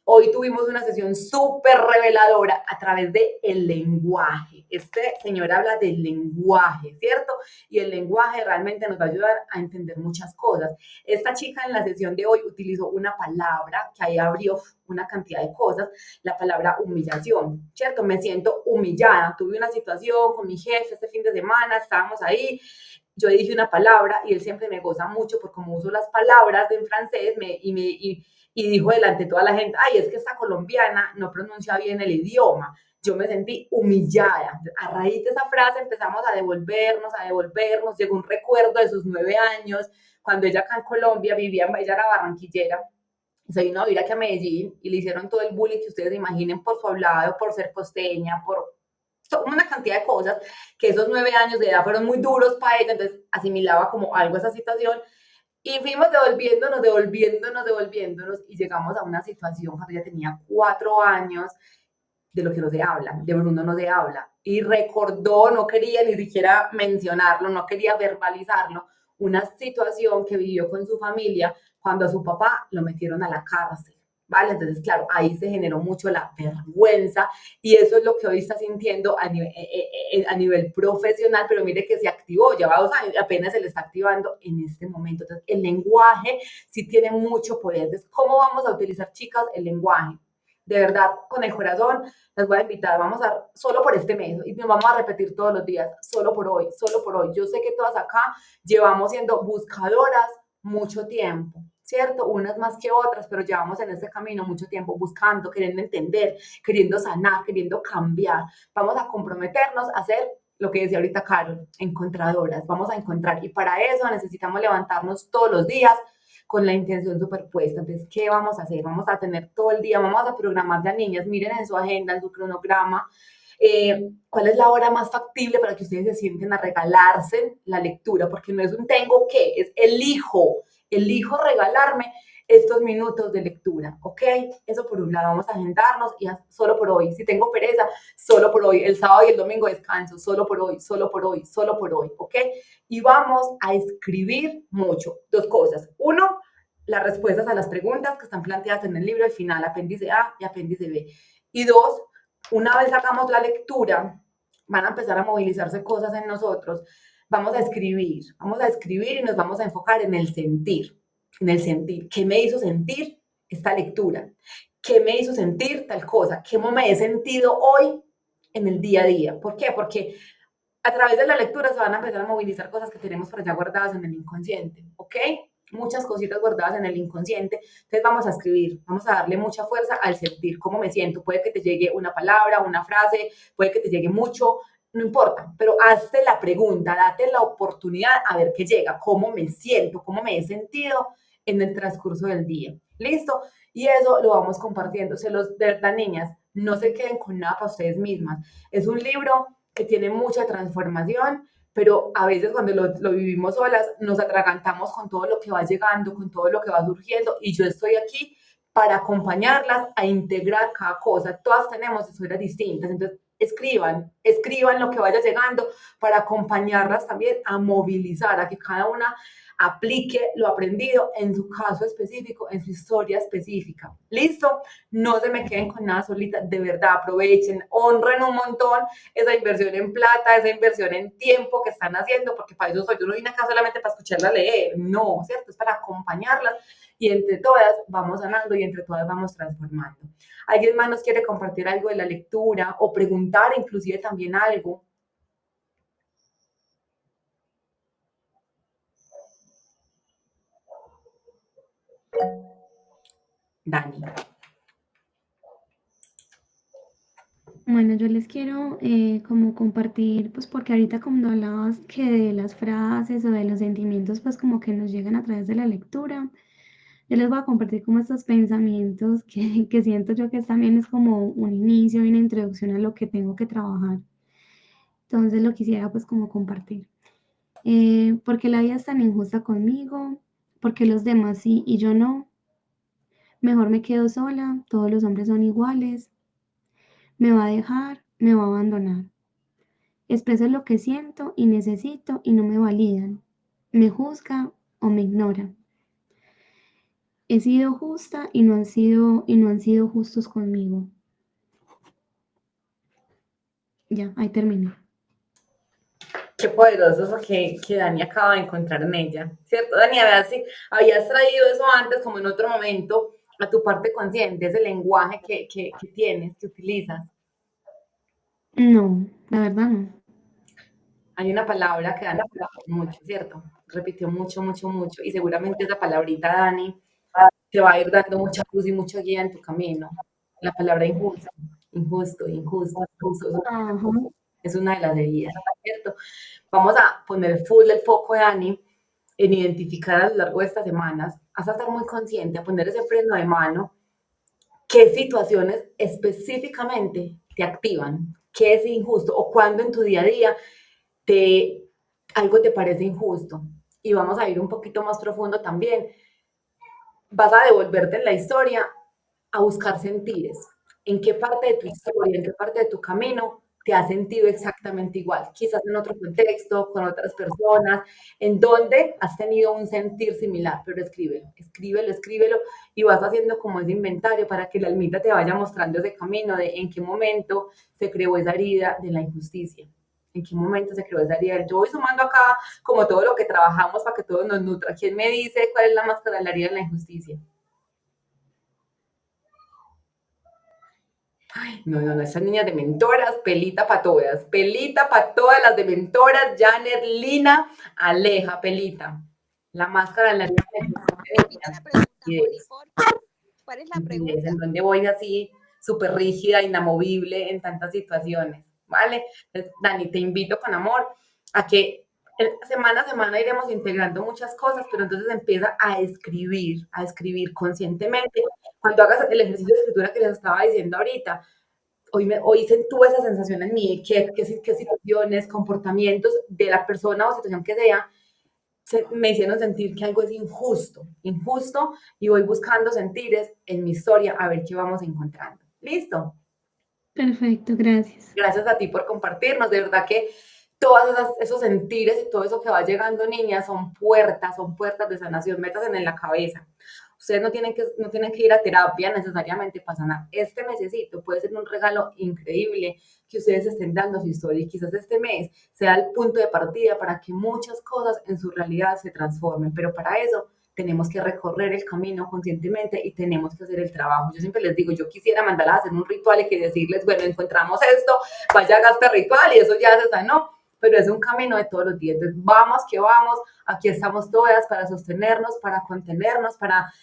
S2: Hoy tuvimos una sesión súper reveladora a través del lenguaje. Este señor habla del lenguaje, ¿cierto? Y el lenguaje realmente nos va a ayudar a entender muchas cosas. Esta chica en la sesión de hoy utilizó una palabra que ahí abrió una cantidad de cosas, la palabra humillación, ¿cierto? Me siento humillada. Tuve una situación con mi jefe este fin de semana, estábamos ahí. Yo dije una palabra y él siempre me goza mucho por cómo uso las palabras en francés y dijo delante de toda la gente, ay, es que esta colombiana no pronuncia bien el idioma. Yo me sentí humillada. A raíz de esa frase empezamos a devolvernos, llegó un recuerdo de sus 9 años, cuando ella acá en Colombia vivía, ella era barranquillera, se vino a vivir aquí a Medellín y le hicieron todo el bullying que ustedes imaginen por su hablado, por ser costeña, por una cantidad de cosas, que esos 9 años de edad fueron muy duros para ella, entonces asimilaba como algo esa situación. Y fuimos devolviéndonos y llegamos a una situación cuando ella tenía 4 años de lo que no se habla, de Bruno no se habla. Y recordó, no quería ni siquiera mencionarlo, no quería verbalizarlo, una situación que vivió con su familia cuando a su papá lo metieron a la cárcel. ¿Vale? Entonces, claro, ahí se generó mucho la vergüenza y eso es lo que hoy está sintiendo a nivel profesional, pero mire que se activó, ya va 2 años, apenas se le está activando en este momento. Entonces, el lenguaje sí tiene mucho poder. Entonces, ¿cómo vamos a utilizar, chicas, el lenguaje? De verdad, con el corazón, les voy a invitar, vamos a, solo por este mes, y nos vamos a repetir todos los días, solo por hoy, solo por hoy. Yo sé que todas acá llevamos siendo buscadoras mucho tiempo, ¿cierto? Unas más que otras, pero llevamos en este camino mucho tiempo buscando, queriendo entender, queriendo sanar, queriendo cambiar. Vamos a comprometernos a hacer lo que decía ahorita Carol, encontradoras, vamos a encontrar. Y para eso necesitamos levantarnos todos los días con la intención superpuesta. Entonces, ¿qué vamos a hacer? Vamos a tener todo el día, vamos a programar a niñas, miren en su agenda, en su cronograma, cuál es la hora más factible para que ustedes se sienten a regalarse la lectura, porque no es un tengo que, es elijo regalarme estos minutos de lectura, ¿ok? Eso por un lado, vamos a agendarnos y solo por hoy. Si tengo pereza, solo por hoy. El sábado y el domingo descanso, solo por hoy, solo por hoy, solo por hoy, ¿ok? Y vamos a escribir mucho. 2 cosas. 1, las respuestas a las preguntas que están planteadas en el libro al final, apéndice A y apéndice B. Y 2, una vez hagamos la lectura, van a empezar a movilizarse cosas en nosotros. Vamos a escribir y nos vamos a enfocar en el sentir, ¿Qué me hizo sentir esta lectura? ¿Qué me hizo sentir tal cosa? ¿Cómo me he sentido hoy en el día a día? ¿Por qué? Porque a través de la lectura se van a empezar a movilizar cosas que tenemos por allá guardadas en el inconsciente, ¿ok? Muchas cositas guardadas en el inconsciente. Entonces vamos a escribir, vamos a darle mucha fuerza al sentir, cómo me siento. Puede que te llegue una palabra, una frase, puede que te llegue mucho, no importa, pero hazte la pregunta, date la oportunidad a ver qué llega, cómo me siento, cómo me he sentido en el transcurso del día. ¿Listo? Y eso lo vamos compartiendo. De verdad, niñas, no se queden con nada para ustedes mismas. Es un libro que tiene mucha transformación, pero a veces cuando lo vivimos solas nos atragantamos con todo lo que va llegando, con todo lo que va surgiendo, y yo estoy aquí para acompañarlas a integrar cada cosa. Todas tenemos historias distintas, entonces escriban lo que vaya llegando para acompañarlas también a movilizar, a que cada una aplique lo aprendido en su caso específico, en su historia específica. ¿Listo? No se me queden con nada solita, de verdad, aprovechen, honren un montón esa inversión en plata, esa inversión en tiempo que están haciendo, porque para eso soy, yo no vine acá solamente para escucharla leer, no, ¿cierto? Es para acompañarlas y entre todas vamos sanando y entre todas vamos transformando. ¿Alguien más nos quiere compartir algo de la lectura o preguntar inclusive también algo? Dani.
S5: Bueno, yo les quiero como compartir, pues porque ahorita cuando hablabas que de las frases o de los sentimientos, pues como que nos llegan a través de la lectura, yo les voy a compartir como estos pensamientos que siento yo que también es como un inicio y una introducción a lo que tengo que trabajar. Entonces lo quisiera pues como compartir. Porque la vida es tan injusta conmigo, porque los demás sí y yo no. Mejor me quedo sola, todos los hombres son iguales. Me va a dejar, me va a abandonar. Expreso lo que siento y necesito y no me validan. Me juzga o me ignora. He sido justa y no han sido justos conmigo. Ya, ahí terminé.
S2: Qué poderoso eso que Dani acaba de encontrar en ella, ¿cierto? Dani, a ver si habías traído eso antes, como en otro momento, a tu parte consciente, ese lenguaje que tienes, que utilizas.
S5: No, la verdad no.
S2: Hay una palabra que Dani repitió mucho, ¿cierto? Repitió mucho, mucho, mucho, y seguramente esa palabrita, Dani, te va a ir dando mucha luz y mucha guía en tu camino. La palabra injusto, injusto, injusto, injusto.
S5: Ajá.
S2: Es una de las heridas, ¿cierto? Vamos a poner full el foco de Dani en identificar a lo largo de estas semanas, hasta estar muy consciente, a poner ese freno de mano, qué situaciones específicamente te activan, qué es injusto o cuándo en tu día a día algo te parece injusto. Y vamos a ir un poquito más profundo también. Vas a devolverte en la historia a buscar sentires. ¿En qué parte de tu historia, en qué parte de tu camino te has sentido exactamente igual, quizás en otro contexto, con otras personas, en donde has tenido un sentir similar, pero escríbelo, escríbelo, escríbelo y vas haciendo como ese inventario para que la almita te vaya mostrando ese camino de en qué momento se creó esa herida de la injusticia. ¿En qué momento se creó esa herida? Yo voy sumando acá como todo lo que trabajamos para que todo nos nutra. ¿Quién me dice cuál es la máscara de la herida de la injusticia? Ay, no, esas niñas de mentoras, pelita para todas las de mentoras, Janet, Lina, Aleja, pelita. La máscara de la herida de la
S4: Repite la pregunta, Moni,
S2: injusticia.
S4: por favor. ¿Cuál es la pregunta?
S2: En donde voy así, súper rígida, inamovible en tantas situaciones, ¿vale? Entonces, Dani, te invito con amor a que semana a semana iremos integrando muchas cosas, pero entonces empieza a escribir conscientemente. Cuando hagas el ejercicio de escritura que les estaba diciendo ahorita, hoy tuve esa sensación en mí, qué situaciones, comportamientos de la persona o situación que sea, me hicieron sentir que algo es injusto, y voy buscando sentires en mi historia a ver qué vamos encontrando. ¿Listo?
S5: Perfecto, gracias.
S2: Gracias a ti por compartirnos, de verdad que todos esos sentires y todo eso que va llegando, niñas, son puertas de sanación, metas en la cabeza. Ustedes no tienen que ir a terapia necesariamente para sanar. Este mesecito puede ser un regalo increíble que ustedes estén dando su historia y quizás este mes sea el punto de partida para que muchas cosas en su realidad se transformen, pero para eso tenemos que recorrer el camino conscientemente y tenemos que hacer el trabajo. Yo siempre les digo, yo quisiera mandarlas a hacer un ritual y que decirles, bueno, encontramos esto, vaya, haga este ritual y eso ya se sanó, pero es un camino de todos los días. Entonces, vamos, que vamos, aquí estamos todas para sostenernos, para contenernos, para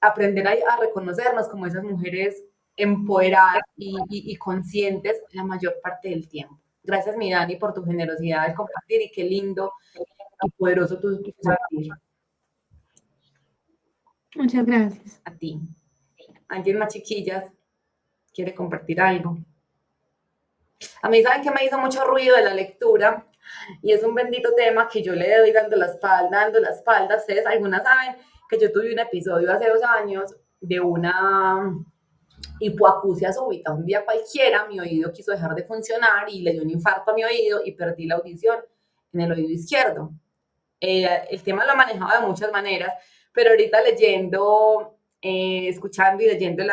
S2: aprender a reconocernos como esas mujeres empoderadas y conscientes la mayor parte del tiempo. Gracias, mi Dani, por tu generosidad al compartir y qué lindo y poderoso tu sentir.
S5: Muchas gracias.
S2: A ti. ¿Alguien más, chiquillas, quiere compartir algo? A mí, ¿saben qué me hizo mucho ruido de la lectura? Y es un bendito tema que yo le doy dando la espalda. Ustedes, algunas saben que yo tuve un episodio hace 2 años de una hipoacusia súbita. Un día cualquiera mi oído quiso dejar de funcionar y le dio un infarto a mi oído y perdí la audición en el oído izquierdo. El tema lo manejaba de muchas maneras, pero ahorita leyendo, escuchando y leyendo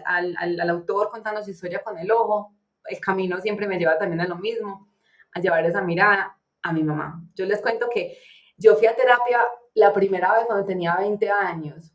S2: al autor contando su historia con el ojo, el camino siempre me lleva también a lo mismo, a llevar esa mirada a mi mamá. Yo les cuento que yo fui a terapia la primera vez cuando tenía 20 años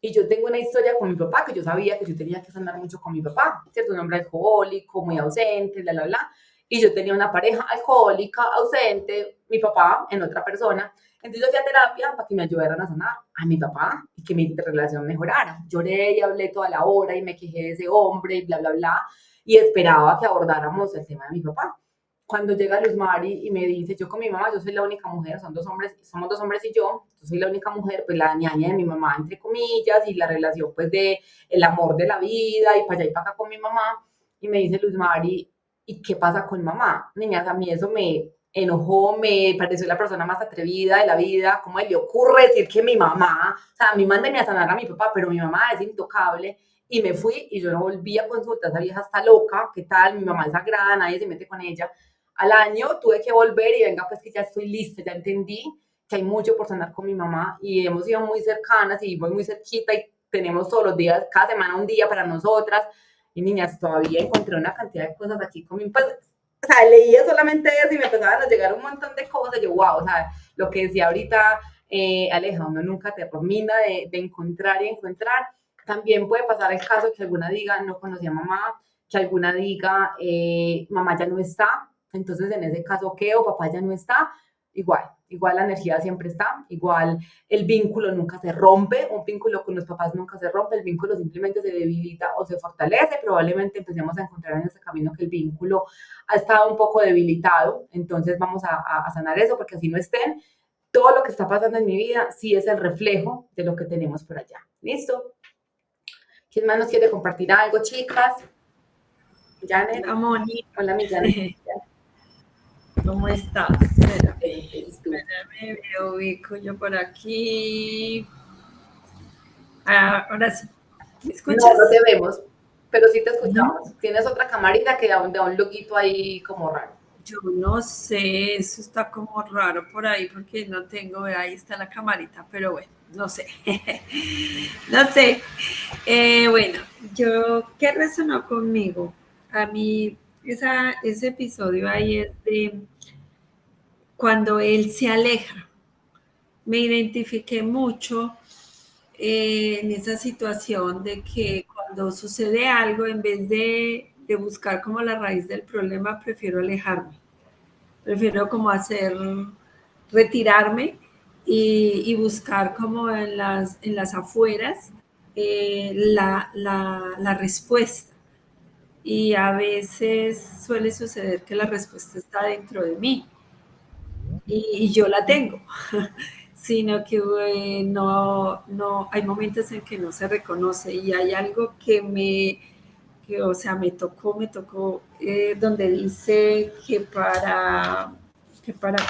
S2: y yo tengo una historia con mi papá que yo sabía que yo tenía que sanar mucho con mi papá, ¿cierto? Un hombre alcohólico, muy ausente, bla, bla, bla. Y yo tenía una pareja alcohólica, ausente, mi papá en otra persona. Entonces yo fui a terapia para que me ayudaran a sanar a mi papá y que mi relación mejorara. Lloré y hablé toda la hora y me quejé de ese hombre y bla, bla, bla. Y esperaba que abordáramos el tema de mi papá. Cuando llega Luz Mari y me dice, yo con mi mamá, yo soy la única mujer, somos 2 hombres y yo soy la única mujer, pues la ñaña de mi mamá, entre comillas, y la relación pues de el amor de la vida y para allá y para acá con mi mamá. Y me dice Luz Mari, ¿y qué pasa con mamá? Niñas, a mí eso me enojó, me pareció la persona más atrevida de la vida. ¿Cómo le ocurre decir que mi mamá, o sea, a mí mándenme a sanar a mi papá, pero mi mamá es intocable? Y me fui y yo no volví a consultar, esa vieja está loca, ¿qué tal? Mi mamá es sagrada, nadie se mete con ella. Al año tuve que volver y venga, pues que ya estoy lista, ya entendí que hay mucho por sanar con mi mamá y hemos sido muy cercanas y voy muy cerquita y tenemos todos los días, cada semana un día para nosotras. Y niñas, todavía encontré una cantidad de cosas aquí con mi, pues, o sea, leía solamente eso y me empezaban a llegar un montón de cosas. Yo, wow, o sea, lo que decía ahorita Aleja, uno nunca termina de encontrar y encontrar. También puede pasar el caso que alguna diga, no conocía a mamá, que alguna diga, mamá ya no está, entonces en ese caso, ¿qué? O papá ya no está, igual la energía siempre está, igual el vínculo nunca se rompe, un vínculo con los papás nunca se rompe, el vínculo simplemente se debilita o se fortalece, probablemente empecemos a encontrar en ese camino que el vínculo ha estado un poco debilitado, entonces vamos a sanar eso, porque así no estén, todo lo que está pasando en mi vida sí es el reflejo de lo que tenemos por allá. ¿Listo? ¿Quién más nos quiere compartir algo, chicas? Janet.
S9: Hola, Moni.
S2: Hola, mi Janet.
S9: ¿Cómo estás? Espérame, me ubico yo por aquí. Ahora sí. ¿Me escuchas?
S2: No te vemos. pero sí te
S9: No,
S2: escuchamos. Tienes otra camarita que da un loguito ahí como raro.
S9: yo no sé, eso está como raro por ahí porque no tengo, vea, ahí está la camarita, pero bueno, no sé. No sé. Bueno, ¿qué resonó conmigo? A mí, ese episodio ahí es de cuando él se aleja. Me identifiqué mucho en esa situación de que cuando sucede algo, en vez de buscar como la raíz del problema, prefiero alejarme. Prefiero como retirarme y buscar como en las afueras la respuesta. Y a veces suele suceder que la respuesta está dentro de mí y yo la tengo, sino que no, hay momentos en que no se reconoce y hay algo o sea, me tocó, donde dice que para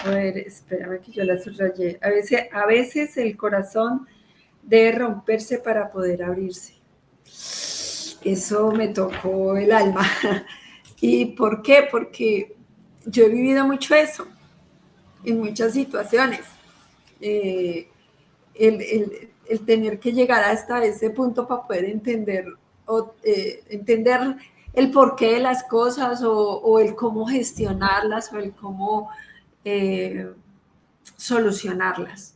S9: poder, espérame que yo la subrayé, a veces el corazón debe romperse para poder abrirse. Eso me tocó el alma. ¿Y por qué? Porque yo he vivido mucho eso en muchas situaciones. Eh, el tener que llegar hasta ese punto para poder entender el porqué de las cosas o el cómo gestionarlas o el cómo solucionarlas.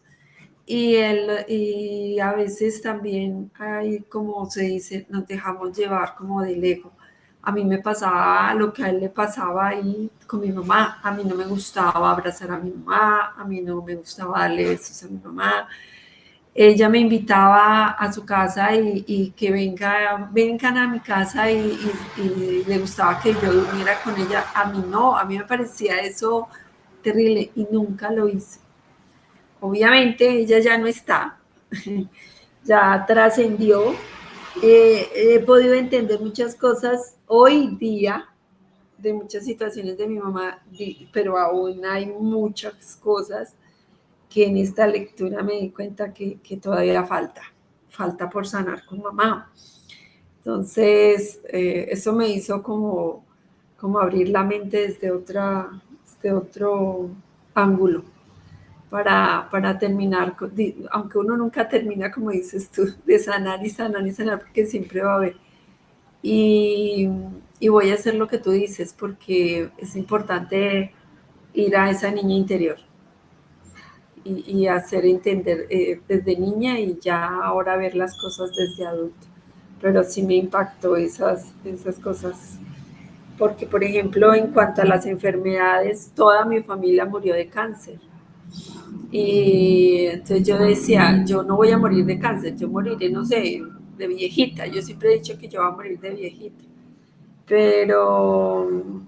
S9: Y a veces también hay, como se dice, nos dejamos llevar como del ego. A mí me pasaba lo que a él le pasaba ahí con mi mamá. A mí no me gustaba abrazar a mi mamá, a mí no me gustaba darle besos a mi mamá. Ella me invitaba a su casa y que vengan a mi casa y le gustaba que yo durmiera con ella. A mí no, a mí me parecía eso terrible y nunca lo hice. Obviamente ella ya no está, ya trascendió. He podido entender muchas cosas hoy día de muchas situaciones de mi mamá, pero aún hay muchas cosas que en esta lectura me di cuenta que todavía falta por sanar con mamá. Entonces, eso me hizo como abrir la mente desde otro ángulo para terminar, aunque uno nunca termina, como dices tú, de sanar y sanar y sanar, porque siempre va a haber. Y voy a hacer lo que tú dices, porque es importante ir a esa niña interior y hacer entender desde niña y ya ahora ver las cosas desde adulto. Pero sí me impactó esas cosas. Porque, por ejemplo, en cuanto a las enfermedades, toda mi familia murió de cáncer. Y entonces yo decía, yo no voy a morir de cáncer, yo moriré, no sé, de viejita. Yo siempre he dicho que yo voy a morir de viejita. Pero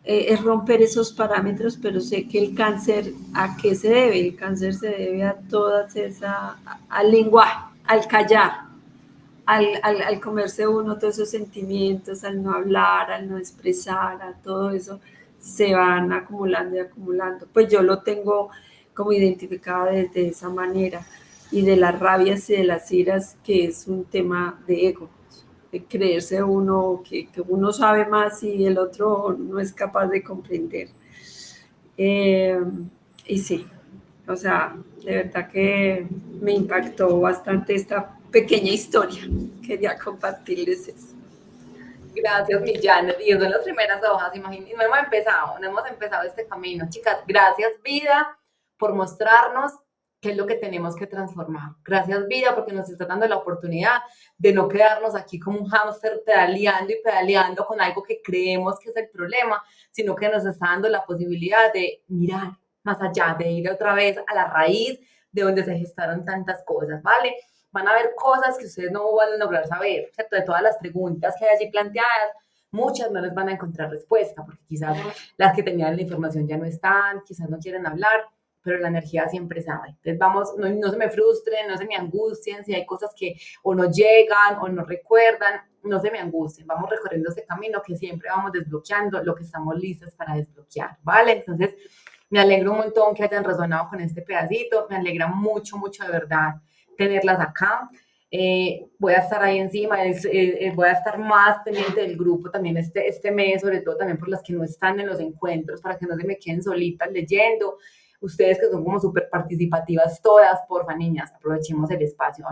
S9: es romper esos parámetros, pero sé que el cáncer, ¿a qué se debe? El cáncer se debe a al lenguaje, al callar, al comerse uno todos esos sentimientos, al no hablar, al no expresar, a todo eso, se van acumulando y acumulando. Pues yo lo tengo como identificada desde esa manera, y de las rabias y de las iras, que es un tema de ego, de creerse uno que uno sabe más y el otro no es capaz de comprender. Y sí, o sea, de verdad que me impactó bastante esta pequeña historia. Quería compartirles eso.
S2: Gracias, Millán. Y son las primeras hojas, imagínense, no hemos empezado este camino. Chicas, gracias, vida, por mostrarnos qué es lo que tenemos que transformar. Gracias, vida, porque nos está dando la oportunidad de no quedarnos aquí como un hámster pedaleando y pedaleando con algo que creemos que es el problema, sino que nos está dando la posibilidad de mirar más allá, de ir otra vez a la raíz de donde se gestaron tantas cosas, ¿vale? Van a haber cosas que ustedes no van a lograr saber, ¿cierto? De todas las preguntas que hay allí planteadas, muchas no les van a encontrar respuesta, porque quizás las que tenían la información ya no están, quizás no quieren hablar, pero la energía siempre sabe. Entonces vamos, no se me frustren, no se me angustien, si hay cosas que o no llegan o no recuerdan, no se me angustien, vamos recorriendo este camino que siempre vamos desbloqueando lo que estamos listas para desbloquear, ¿vale? Entonces me alegro un montón que hayan resonado con este pedacito, me alegra mucho, mucho de verdad tenerlas acá. Voy a estar ahí encima, voy a estar más pendiente del grupo también este mes, sobre todo también por las que no están en los encuentros, para que no se me queden solitas leyendo. Ustedes que son como súper participativas todas, porfa, niñas, aprovechemos el espacio.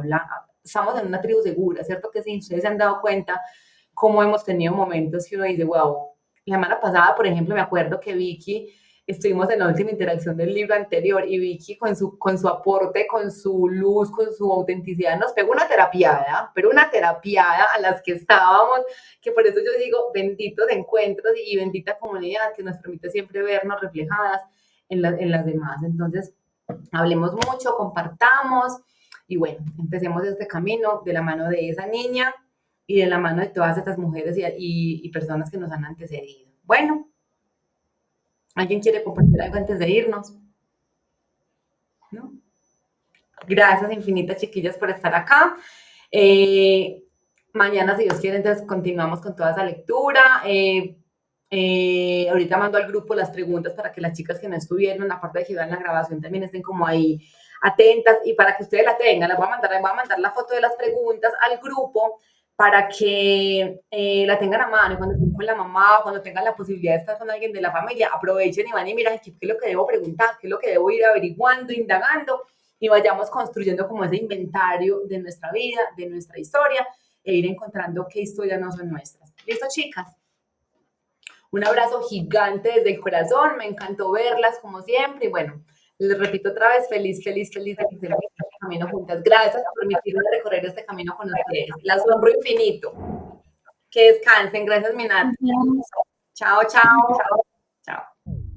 S2: Estamos en una tribu segura, ¿cierto que sí? Ustedes se han dado cuenta cómo hemos tenido momentos que uno dice, wow. La semana pasada, por ejemplo, me acuerdo que Vicky, estuvimos en la última interacción del libro anterior y Vicky con su aporte, con su luz, con su autenticidad, nos pegó una terapiada, pero una terapiada a las que estábamos, que por eso yo digo, benditos encuentros y bendita comunidad que nos permite siempre vernos reflejadas en las demás. Entonces, hablemos mucho, compartamos y bueno, empecemos este camino de la mano de esa niña y de la mano de todas estas mujeres y personas que nos han antecedido. Bueno, ¿alguien quiere compartir algo antes de irnos? ¿No? Gracias infinitas, chiquillas, por estar acá. Mañana, si Dios quiere, entonces continuamos con toda esa lectura. Ahorita mando al grupo las preguntas para que las chicas que no estuvieron, aparte de que vean la grabación, también estén como ahí atentas y para que ustedes la tengan. Les voy a mandar la foto de las preguntas al grupo para que la tengan a mano y cuando estén con la mamá, cuando tengan la posibilidad de estar con alguien de la familia, aprovechen y van y miran qué es lo que debo preguntar, qué es lo que debo ir averiguando, indagando y vayamos construyendo como ese inventario de nuestra vida, de nuestra historia e ir encontrando qué historias no son nuestras. ¿Listo, chicas? Un abrazo gigante desde el corazón, me encantó verlas como siempre y bueno, les repito otra vez, feliz de que estén en este camino juntas. Gracias por permitirme recorrer este camino con ustedes. Las honro infinito. Que descansen. Gracias, Minat. Chao, chao.